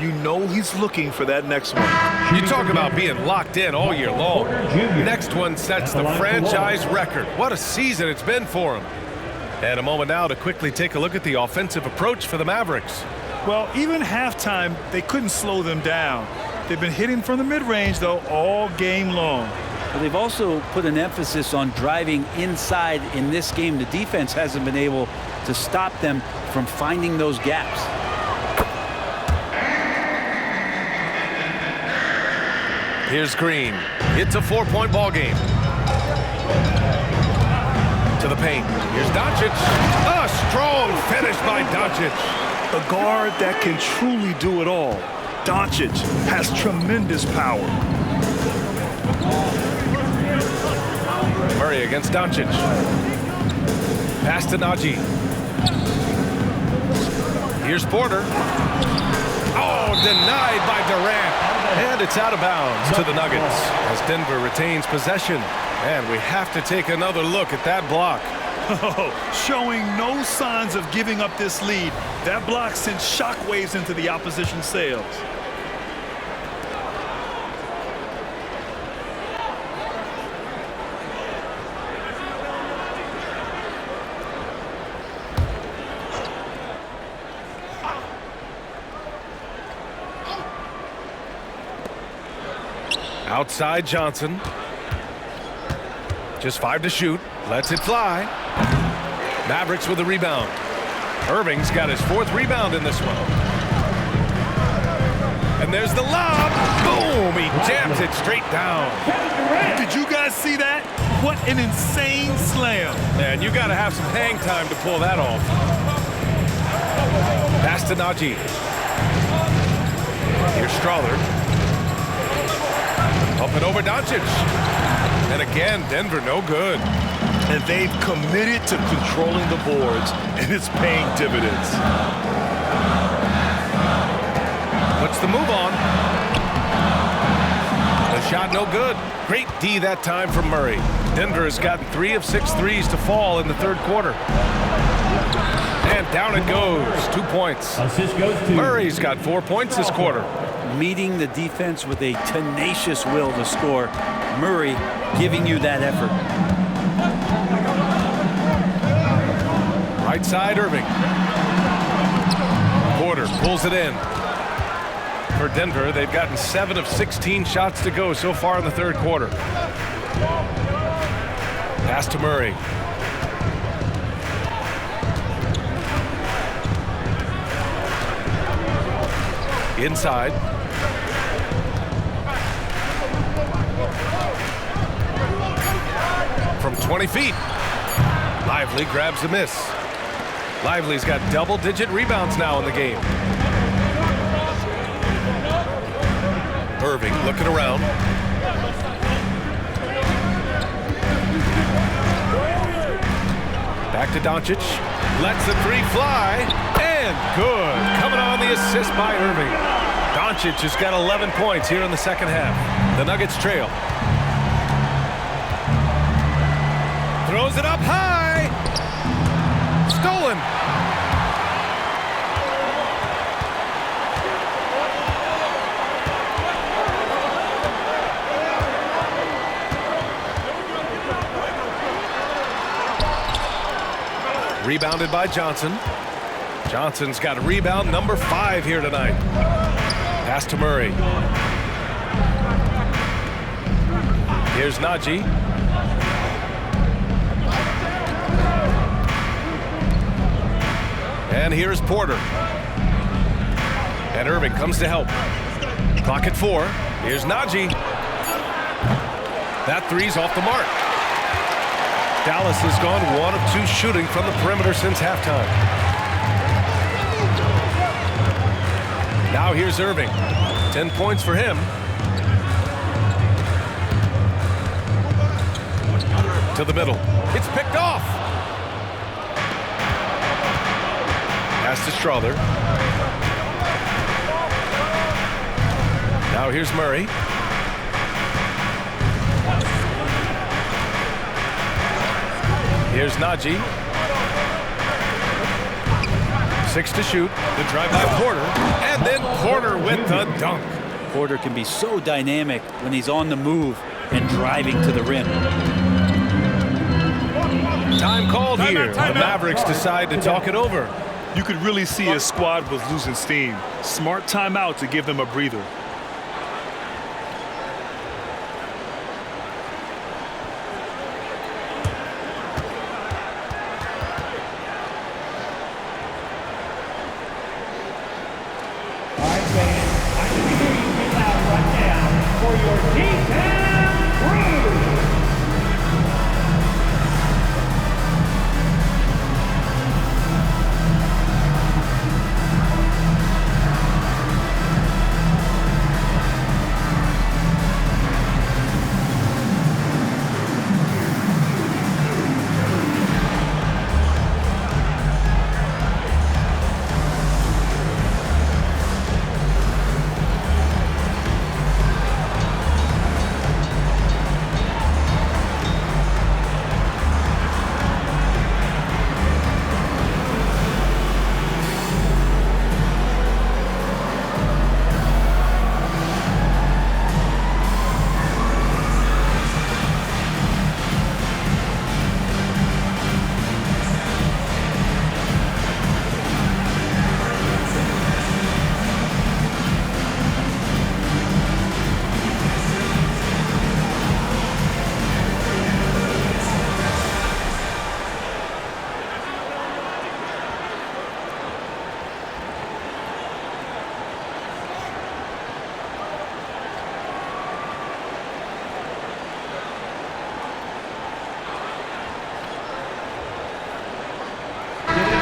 You know he's looking for that next one. You talk about being locked in all year long. Next one sets the franchise record. What a season it's been for him. And a moment now to quickly take a look at the offensive approach for the Mavericks. Well, even halftime, they couldn't slow them down. They've been hitting from the mid-range, though, all game long. But they've also put an emphasis on driving inside in this game. The defense hasn't been able to stop them from finding those gaps. Here's Green. It's a 4-point ball game. To the paint. Here's Doncic. A strong finish by Doncic. A guard that can truly do it all. Doncic has tremendous power. Murray against Doncic. Pass to Najee. Here's Porter. Oh, denied by Durant. And it's out of bounds to the Nuggets as Denver retains possession. And we have to take another look at that block. Showing no signs of giving up this lead. That block sent shockwaves into the opposition sails. Outside Johnson. Just 5 to shoot. Lets it fly. Mavericks with the rebound. Irving's got his 4th rebound in this one. And there's the lob. Boom! He jams it straight down. Did you guys see that? What an insane slam. Man, you got to have some hang time to pull that off. Pass to Najee. Here's Strawler. Up and over Doncic. And again, Denver no good. And they've committed to controlling the boards, and it's paying dividends. Puts the move on. The shot no good. Great D that time from Murray. Denver has gotten 3 of 6 threes to fall in the 3rd quarter. And down it goes. 2 points. Assist goes to Murray's got 4 points this quarter. Meeting the defense with a tenacious will to score. Murray giving you that effort. Right side, Irving. Porter pulls it in. For Denver, they've gotten 7 of 16 shots to go so far in the 3rd quarter. Pass to Murray. Inside. From 20 feet. Lively grabs the miss. Lively's got double-digit rebounds now in the game. Irving looking around. Back to Doncic. Lets the three fly. And good. Coming on the assist by Irving. Doncic has got 11 points here in the second half. The Nuggets trail. Throws it up high. Stolen. Rebounded by Johnson. Johnson's got a rebound number 5 here tonight. Pass to Murray. Here's Najee. And here's Porter. And Irving comes to help. Clock at 4. Here's Najee. That three's off the mark. Dallas has gone 1 of 2 shooting from the perimeter since halftime. Now here's Irving. 10 points for him. To the middle. It's picked off. Pass to Strother. Now here's Murray. Here's Najee. 6 to shoot. The drive by Porter. And then Porter with the dunk. Porter can be so dynamic when he's on the move and driving to the rim. Time called here. The Mavericks decide to talk it over. You could really see his squad was losing steam. Smart timeout to give them a breather.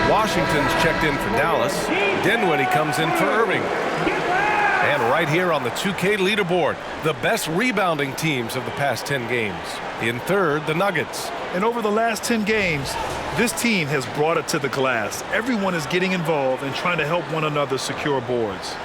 Washington's checked in for Dallas. Dinwiddie comes in for Irving. And right here on the 2K leaderboard, the best rebounding teams of the past 10 games. In third, the Nuggets. And over the last 10 games, this team has brought it to the glass. Everyone is getting involved and trying to help one another secure boards.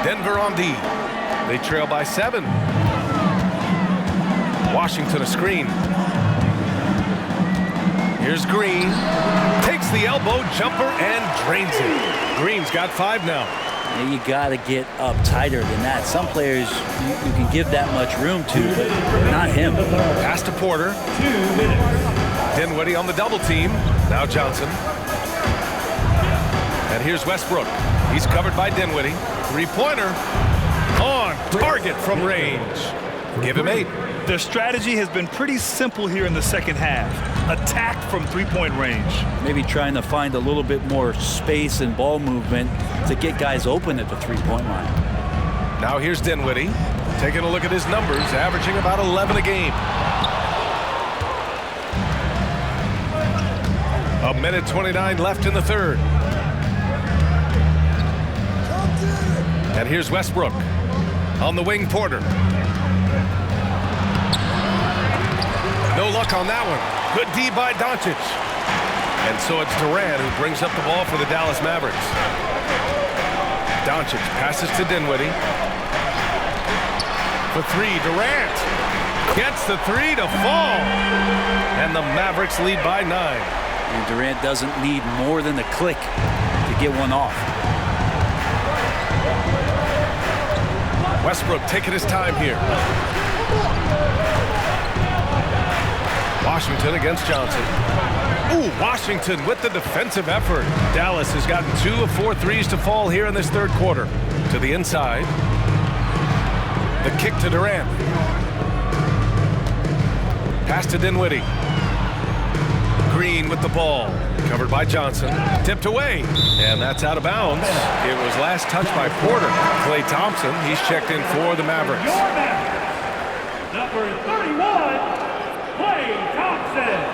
Denver on D. They trail by 7. Washington a screen. Here's Green. Takes the elbow jumper and drains it. Green's got 5 now. You got to get up tighter than that. Some players you can give that much room to, but not him. Pass to Porter. 2 minutes. Dinwiddie on the double team. Now Johnson. And here's Westbrook. He's covered by Dinwiddie. 3-pointer on target from range. Give him 8. Their strategy has been pretty simple here in the second half. Attack from three-point range. Maybe trying to find a little bit more space and ball movement to get guys open at the three-point line. Now here's Dinwiddie, taking a look at his numbers, averaging about 11 a game. A minute 29 left in the third. And here's Westbrook on the wing. Porter. No luck on that one. Good D by Doncic. And so it's Durant who brings up the ball for the Dallas Mavericks. Doncic passes to Dinwiddie. For 3, Durant gets the 3 to fall. And the Mavericks lead by 9. And Durant doesn't need more than a click to get one off. Westbrook taking his time here. Washington against Johnson. Ooh, Washington with the defensive effort. Dallas has gotten 2 of 4 threes to fall here in this third quarter. To the inside. The kick to Durant. Pass to Dinwiddie. Green with the ball. Covered by Johnson. Tipped away. And that's out of bounds. It was last touched by Porter. Klay Thompson, he's checked in for the Mavericks. Number 31, Klay Thompson.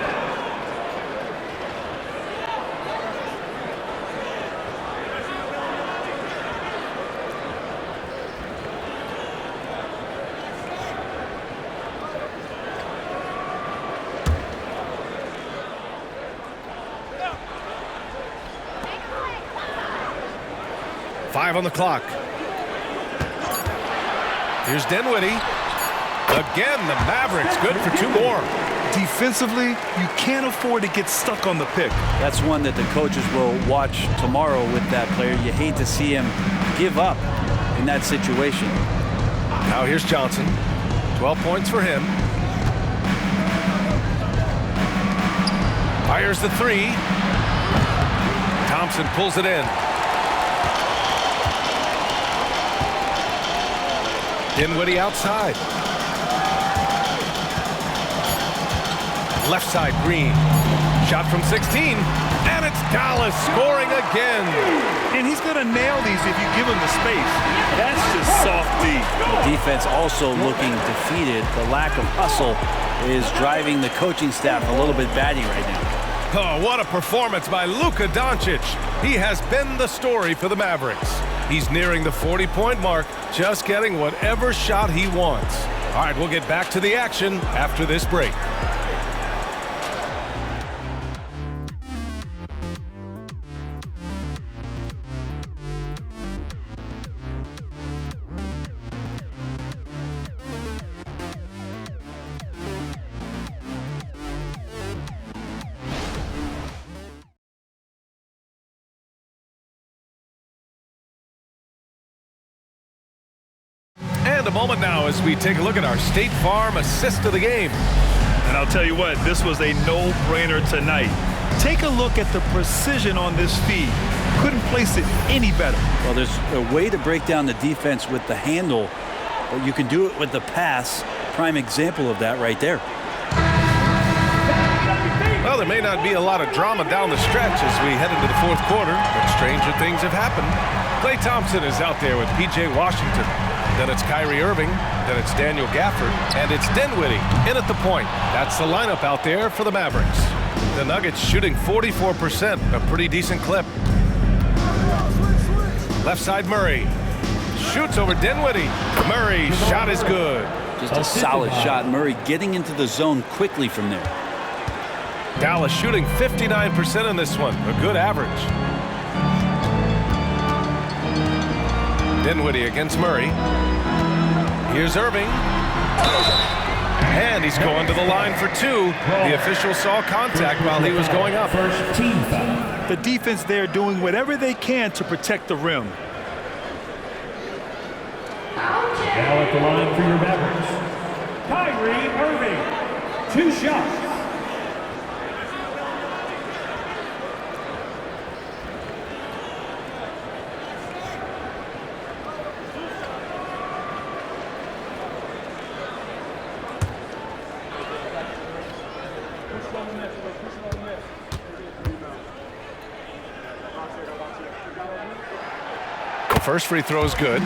Five on the clock. Here's Dinwiddie. Again, the Mavericks good for 2 more. Defensively, you can't afford to get stuck on the pick. That's one that the coaches will watch tomorrow with that player. You hate to see him give up in that situation. Now here's Johnson. 12 points for him. Fires the 3. Thompson pulls it in. Dinwiddie outside. Left side, Green. Shot from 16. And it's Dallas scoring again. And he's going to nail these if you give him the space. That's just soft D. The defense also looking defeated. The lack of hustle is driving the coaching staff a little bit batty right now. Oh, what a performance by Luka Doncic. He has been the story for the Mavericks. He's nearing the 40-point mark, just getting whatever shot he wants. All right, we'll get back to the action after this break. And a moment now as we take a look at our State Farm assist of the game. And I'll tell you what, this was a no-brainer tonight. Take a look at the precision on this feed. Couldn't place it any better. Well, there's a way to break down the defense with the handle, but you can do it with the pass. Prime example of that right there. Well, there may not be a lot of drama down the stretch as we head into the fourth quarter, but stranger things have happened. Klay Thompson is out there with P.J. Washington. Then it's Kyrie Irving. Then it's Daniel Gafford. And it's Dinwiddie in at the point. That's the lineup out there for the Mavericks. The Nuggets shooting 44%, a pretty decent clip. Left side, Murray. Shoots over Dinwiddie. Murray, shot is good. Just a solid shot. Murray getting into the zone quickly from there. Dallas shooting 59% in this one, a good average. Dinwiddie against Murray. Here's Irving. And he's going to the line for 2. The official saw contact while he was going up. First team foul. The defense there doing whatever they can to protect the rim. Now at the line for your Mavericks, Kyrie Irving. 2 shots. The first free throw is good.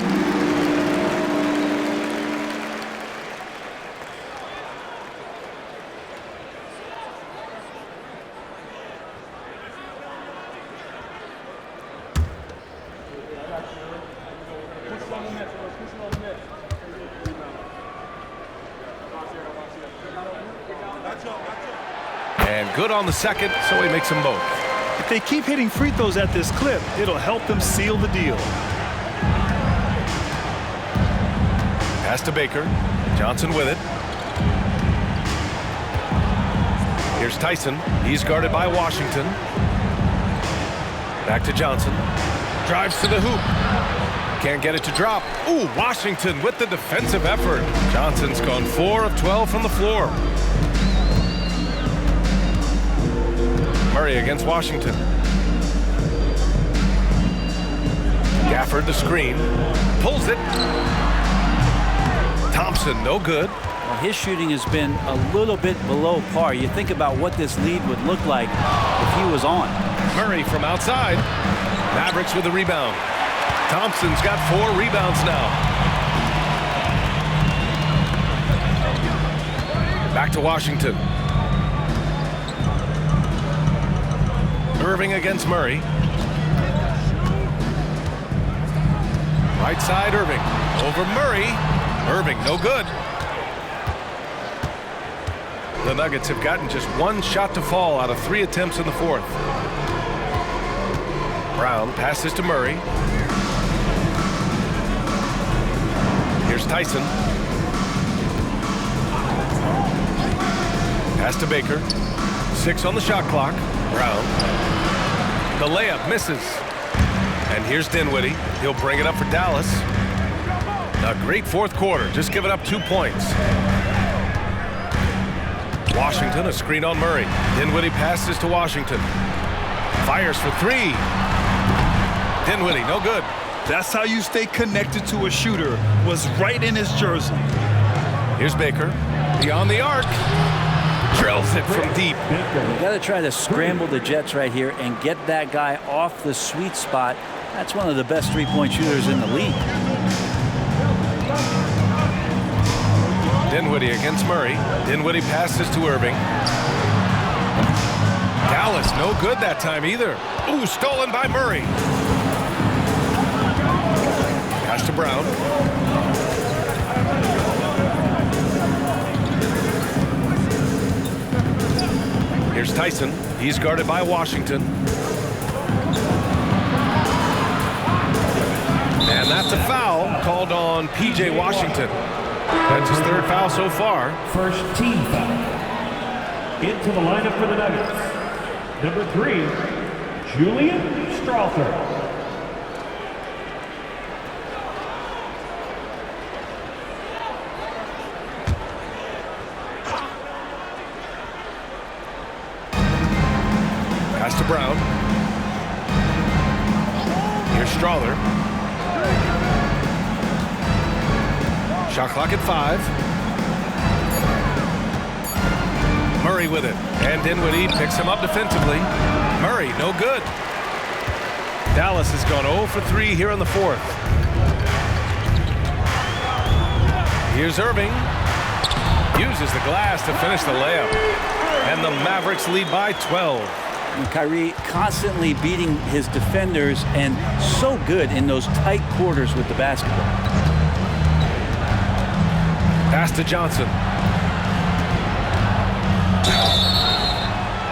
And good on the second, so he makes them both. If they keep hitting free throws at this clip, it'll help them seal the deal. Pass to Baker. Johnson with it. Here's Tyson. He's guarded by Washington. Back to Johnson. Drives to the hoop. Can't get it to drop. Ooh, Washington with the defensive effort. Johnson's gone 4 of 12 from the floor. Murray against Washington. Gafford the screen. Pulls it. Thompson, no good. Well, his shooting has been a little bit below par. You think about what this lead would look like if he was on. Murray from outside. Mavericks with the rebound. Thompson's got 4 rebounds now. Back to Washington. Irving against Murray. Right side, Irving. Over Murray. Irving, no good. The Nuggets have gotten just 1 shot to fall out of 3 attempts in the fourth. Brown passes to Murray. Here's Tyson. Pass to Baker. 6 on the shot clock. Brown. The layup misses. And here's Dinwiddie. He'll bring it up for Dallas. A great fourth quarter, just giving up 2 points. Washington, a screen on Murray. Dinwiddie passes to Washington. Fires for 3. Dinwiddie, no good. That's how you stay connected to a shooter. Was right in his jersey. Here's Baker. Beyond the arc. Drills it from deep. You got to try to scramble the Jets right here and get that guy off the sweet spot. That's one of the best three-point shooters in the league. Dinwiddie against Murray. Dinwiddie passes to Irving. Dallas, no good that time either. Ooh, stolen by Murray. Pass to Brown. Here's Tyson. He's guarded by Washington. And that's a foul called on P.J. Washington. That's his 3rd foul so far. First team foul. Into the lineup for the Nuggets. Number 3, Julian Strawther. Pass to Brown. Here's Strawther. Shot clock at 5. Murray with it. And Dinwiddie picks him up defensively. Murray, no good. Dallas has gone 0 for 3 here in the fourth. Here's Irving. Uses the glass to finish the layup. And the Mavericks lead by 12. And Kyrie constantly beating his defenders and so good in those tight quarters with the basketball. Pass to Johnson.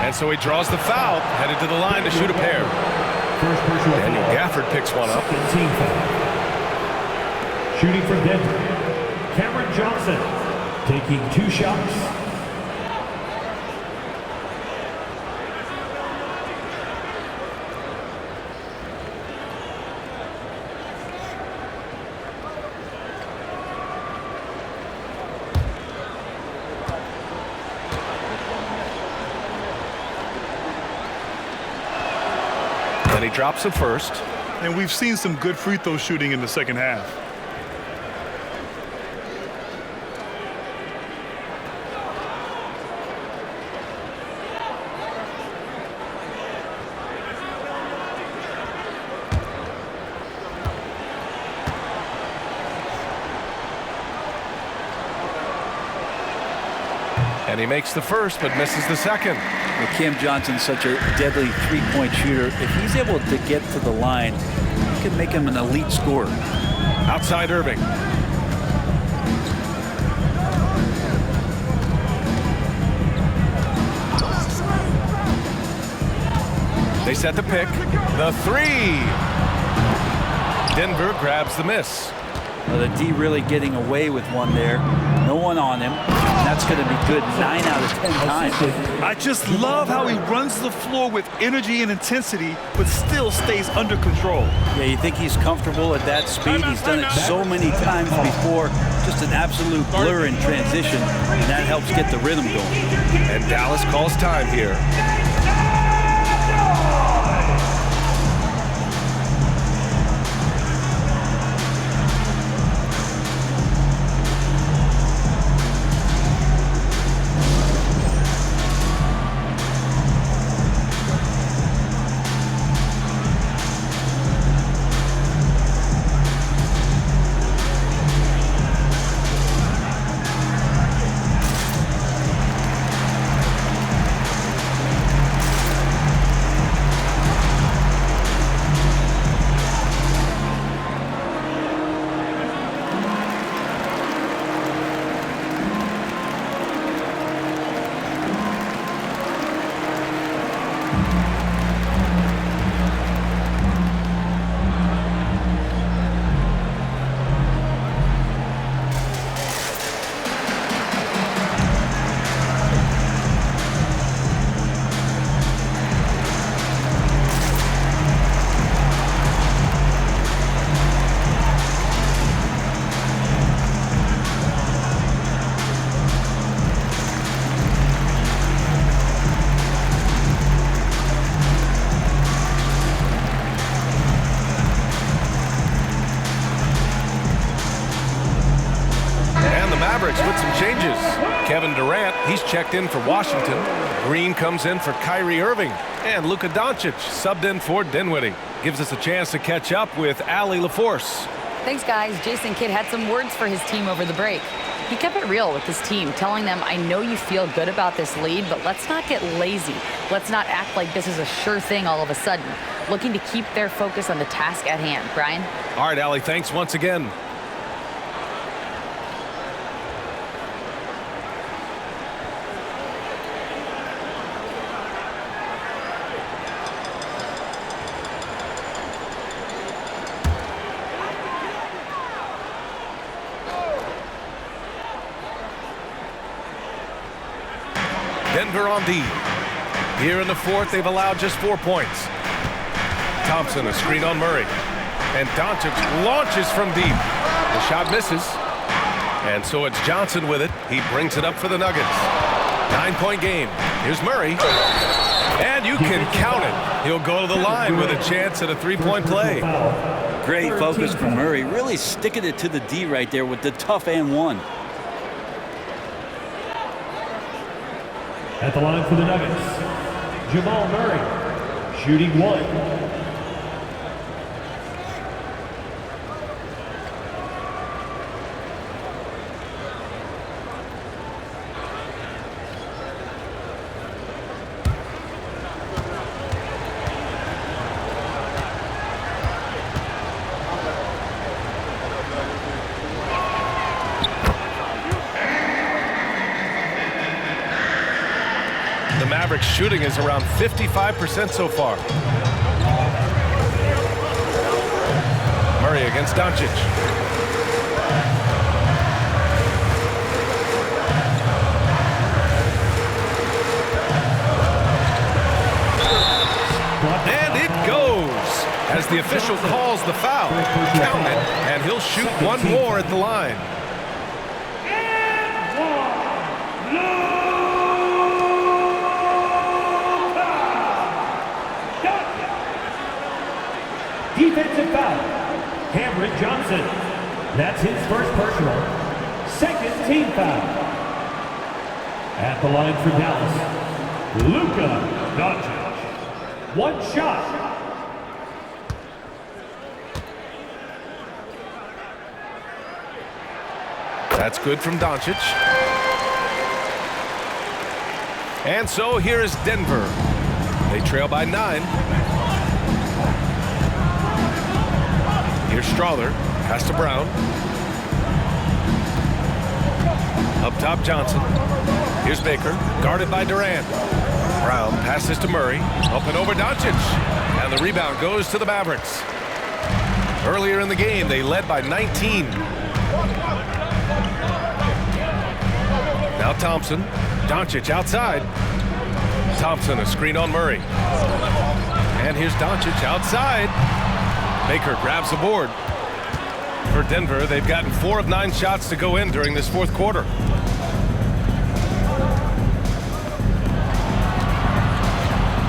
And so he draws the foul, headed to the line to shoot a pair. First personal Daniel foul. Gafford picks one up. Second team foul. Shooting from Denver, Cameron Johnson taking 2 shots. And he drops it first. And we've seen some good free throw shooting in the second half. And he makes the first, but misses the second. Well, Cam Johnson's such a deadly three-point shooter. If he's able to get to the line, you can make him an elite scorer. Outside Irving. They set the pick. The three. Denver grabs the miss. Well, the D really getting away with one there. No one on him. That's going to be good 9 out of 10 times. I just love how he runs the floor with energy and intensity, but still stays under control. Yeah, you think he's comfortable at that speed. He's done it so many times before. Just an absolute blur in transition, and that helps get the rhythm going. And Dallas calls time here. Mavericks with some changes. Kevin Durant, he's checked in for Washington. Green comes in for Kyrie Irving. And Luka Doncic subbed in for Dinwiddie. Gives us a chance to catch up with Allie LaForce. Thanks, guys. Jason Kidd had some words for his team over the break. He kept it real with his team, telling them, I know you feel good about this lead, but let's not get lazy. Let's not act like this is a sure thing all of a sudden. Looking to keep their focus on the task at hand. Brian? All right, Allie, thanks once again. Denver on D. Here in the fourth, they've allowed just 4 points. Thompson, a screen on Murray. And Doncic launches from deep. The shot misses. And so it's Johnson with it. He brings it up for the Nuggets. 9-point game. Here's Murray. And you can count it. He'll go to the line with a chance at a three-point play. Great focus from Murray. Really sticking it to the D right there with the tough and one. At the line for the Nuggets, Jamal Murray, shooting one. The Mavericks shooting is around 55% so far. Murray against Doncic. And it goes as the official calls the foul. Count it, and he'll shoot one more at the line. Defensive foul, Cameron Johnson. That's his first personal, second team foul. At the line for Dallas, Luka Doncic. One shot. That's good from Doncic. And so here is Denver. They trail by 9. Here's Strother. Pass to Brown. Up top, Johnson. Here's Baker. Guarded by Durant. Brown passes to Murray. Up and over Doncic. And the rebound goes to the Mavericks. Earlier in the game, they led by 19. Now Thompson. Doncic outside. Thompson, a screen on Murray. And here's Doncic outside. Baker grabs the board. For Denver, they've gotten 4 of 9 shots to go in during this fourth quarter.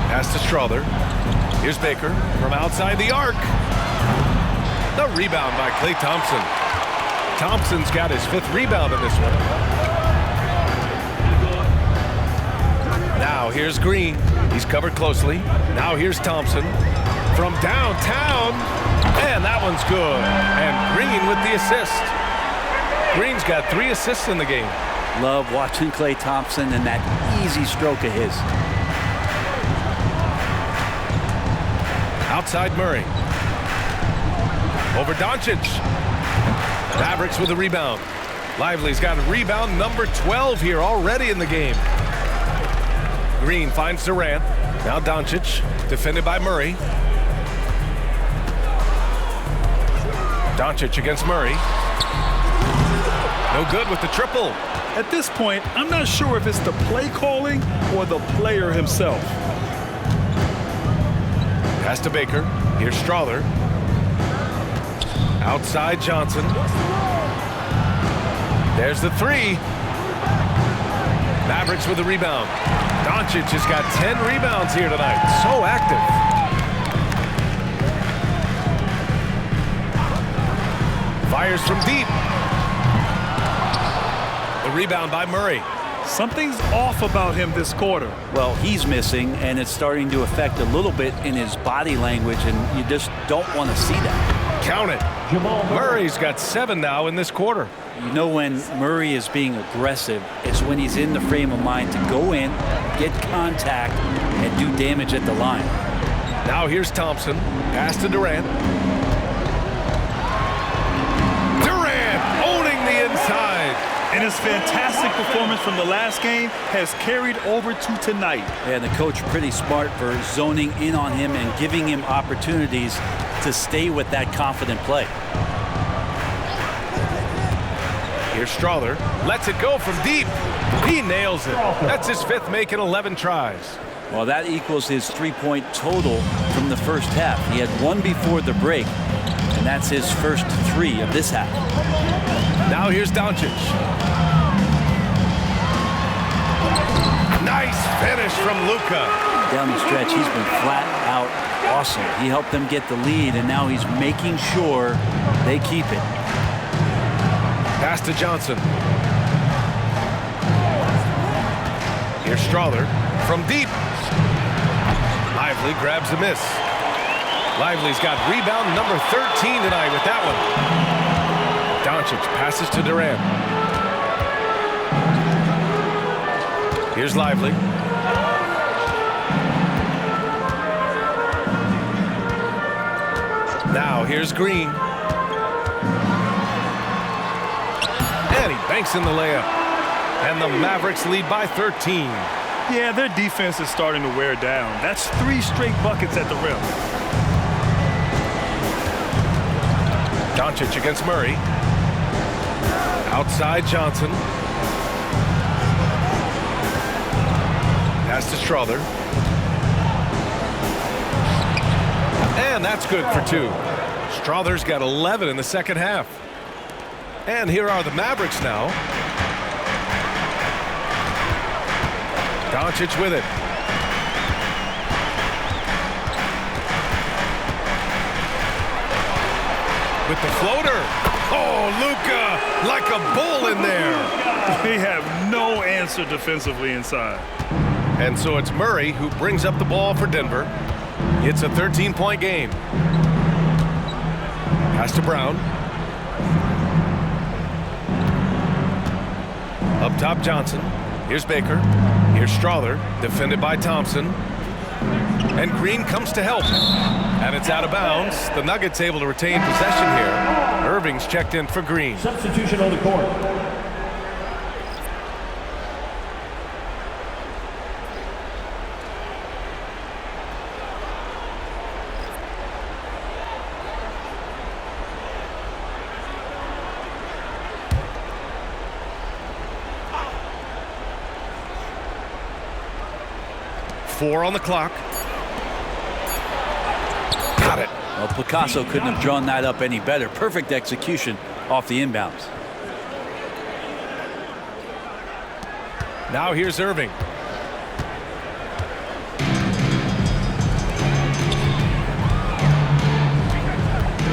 Pass to Strother. Here's Baker from outside the arc. The rebound by Klay Thompson. Thompson's got his 5th rebound in this one. Now here's Green. He's covered closely. Now here's Thompson from downtown. And that one's good. And Green with the assist. Green's got 3 assists in the game. Love watching Klay Thompson and that easy stroke of his. Outside Murray. Over Doncic. Mavericks with a rebound. Lively's got a rebound number 12 here already in the game. Green finds Durant. Now Doncic, defended by Murray. Doncic against Murray. No good with the triple. At this point, I'm not sure if it's the play calling or the player himself. Pass to Baker. Here's Strother. Outside Johnson. There's the 3. Mavericks with the rebound. Doncic has got 10 rebounds here tonight. So active. Fires from deep. The rebound by Murray. Something's off about him this quarter. Well, he's missing, and it's starting to affect a little bit in his body language, and you just don't want to see that. Count it. Murray's got 7 now in this quarter. You know when Murray is being aggressive, it's when he's in the frame of mind to go in, get contact, and do damage at the line. Now here's Thompson. Pass to Durant. Durant owning the inside. And his fantastic performance from the last game has carried over to tonight. And the coach pretty smart for zoning in on him and giving him opportunities to stay with that confident play. Here's Strother. Lets it go from deep. He nails it. That's his 5th make in 11 tries. Well, that equals his 3-point total from the first half. He had 1 before the break, and that's his first 3 of this half. Now here's Doncic. Nice finish from Luka. Down the stretch, he's been flat out awesome. He helped them get the lead, and now he's making sure they keep it. Pass to Johnson. Here's Strother from deep. Lively grabs the miss. Lively's got rebound number 13 tonight with that one. Doncic passes to Durant. Here's Lively. Now here's Green. And he banks in the layup. And the Mavericks lead by 13. Yeah, their defense is starting to wear down. That's 3 straight buckets at the rim. Doncic against Murray. Outside Johnson. Pass to Strother. And that's good for 2. Strother's got 11 in the second half. And here are the Mavericks now. Doncic with it. With the floater. Oh, Luka, like a bull in there. They have no answer defensively inside. And so it's Murray who brings up the ball for Denver. It's a 13-point game. Pass to Brown. Up top, Johnson. Here's Baker. Here's Here's Strother, defended by Thompson. And Green comes to help. And it's out of bounds. The Nuggets able to retain possession here. Irving's checked in for Green. Substitution on the court. Four on the clock. Got it. Well, Picasso couldn't have drawn that up any better. Perfect execution off the inbounds. Now here's Irving.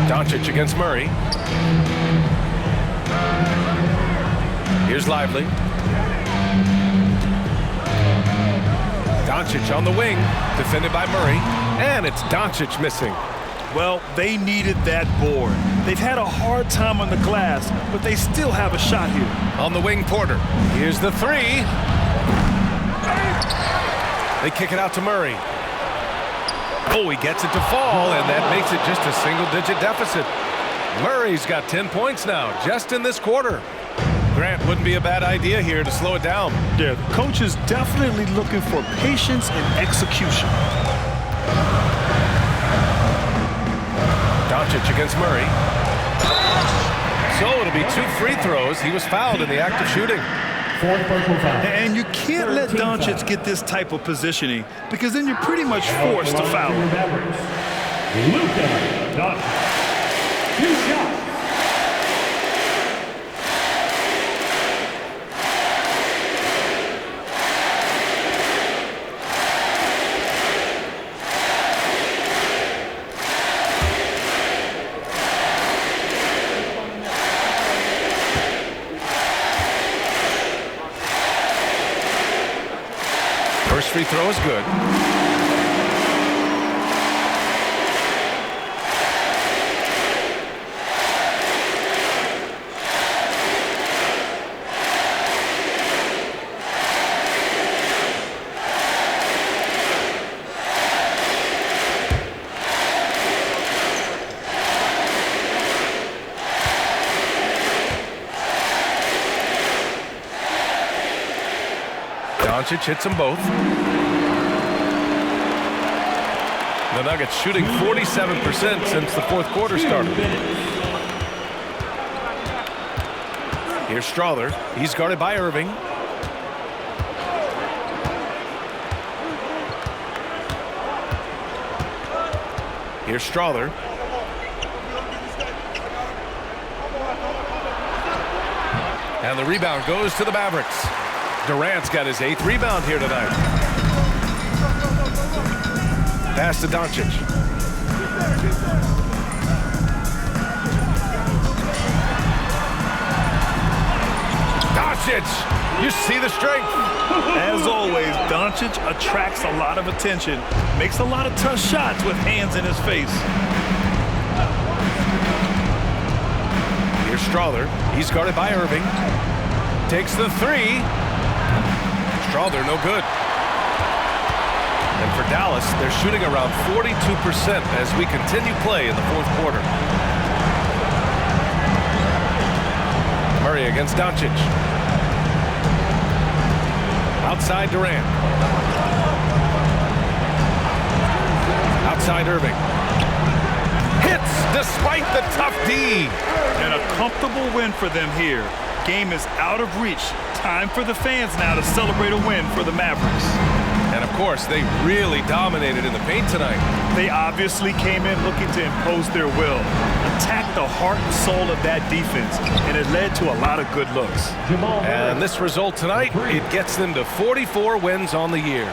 Doncic against Murray. Here's Lively. Doncic on the wing, defended by Murray. And it's Doncic missing. Well, they needed that board. They've had a hard time on the glass, but they still have a shot here. On the wing, Porter. Here's the three. They kick it out to Murray. Oh, he gets it to fall, and that makes it just a single-digit deficit. Murray's got 10 points now, just in this quarter. Grant, wouldn't be a bad idea here to slow it down. Yeah, the coach is definitely looking for patience and execution. Doncic against Murray. So it'll be 2 free throws. He was fouled in the act of shooting. And you can't let Doncic get this type of positioning because then you're pretty much forced to foul him. Luka Doncic. 2 shots. First free throw is good. Doncic hits them both. The Nuggets shooting 47% since the fourth quarter started. Here's Strother. He's guarded by Irving. Here's Strother. And the rebound goes to the Mavericks. Durant's got his 8th rebound here tonight. Pass to Doncic. Doncic! You see the strength. As always, Doncic attracts a lot of attention, makes a lot of tough shots with hands in his face. Here's Strother. He's guarded by Irving. Takes the three. Strother, no good. And for Dallas, they're shooting around 42% as we continue play in the fourth quarter. Murray against Doncic. Outside Durant. Outside Irving. Hits despite the tough D. And a comfortable win for them here. Game is out of reach. Time for the fans now to celebrate a win for the Mavericks. And of course, they really dominated in the paint tonight. They obviously came in looking to impose their will, attack the heart and soul of that defense, and it led to a lot of good looks. And this result tonight, it gets them to 44 wins on the year.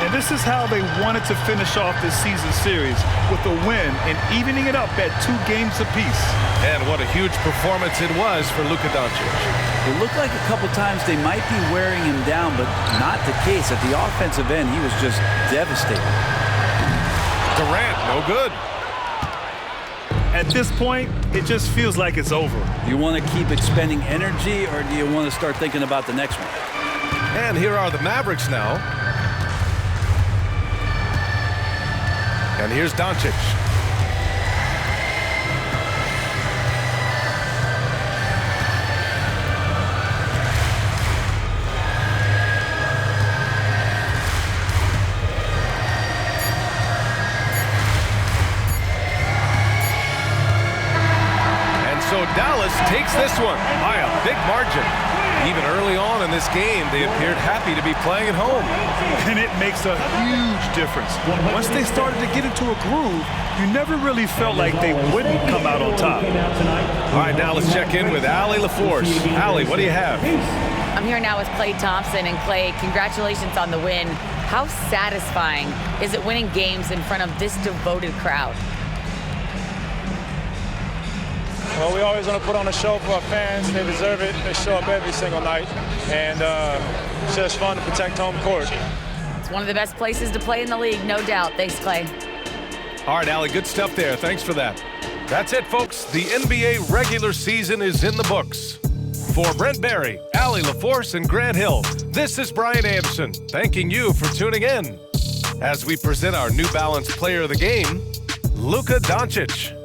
And this is how they wanted to finish off this season series, with a win and evening it up at 2 games apiece. And what a huge performance it was for Luka Doncic. It looked like a couple times they might be wearing him down, but not the case. At the offensive end, he was just devastating. Durant, no good. At this point, it just feels like it's over. Do you want to keep expending energy, or do you want to start thinking about the next one? And here are the Mavericks now. And here's Doncic. So Dallas takes this one by a big margin. Even early on in this game, they appeared happy to be playing at home. And it makes a huge difference. Once they started to get into a groove, you never really felt like they wouldn't come out on top. All right, now let's check in with Allie LaForce. Allie, what do you have? I'm here now with Klay Thompson. And Klay, congratulations on the win. How satisfying is it winning games in front of this devoted crowd? Well, we always want to put on a show for our fans. They deserve it. They show up every single night. And it's just fun to protect home court. It's one of the best places to play in the league, no doubt. Thanks, Klay. All right, Allie, good stuff there. Thanks for that. That's it, folks. The NBA regular season is in the books. For Brent Barry, Allie LaForce, and Grant Hill, this is Brian Anderson, thanking you for tuning in as we present our New Balance Player of the Game, Luka Doncic.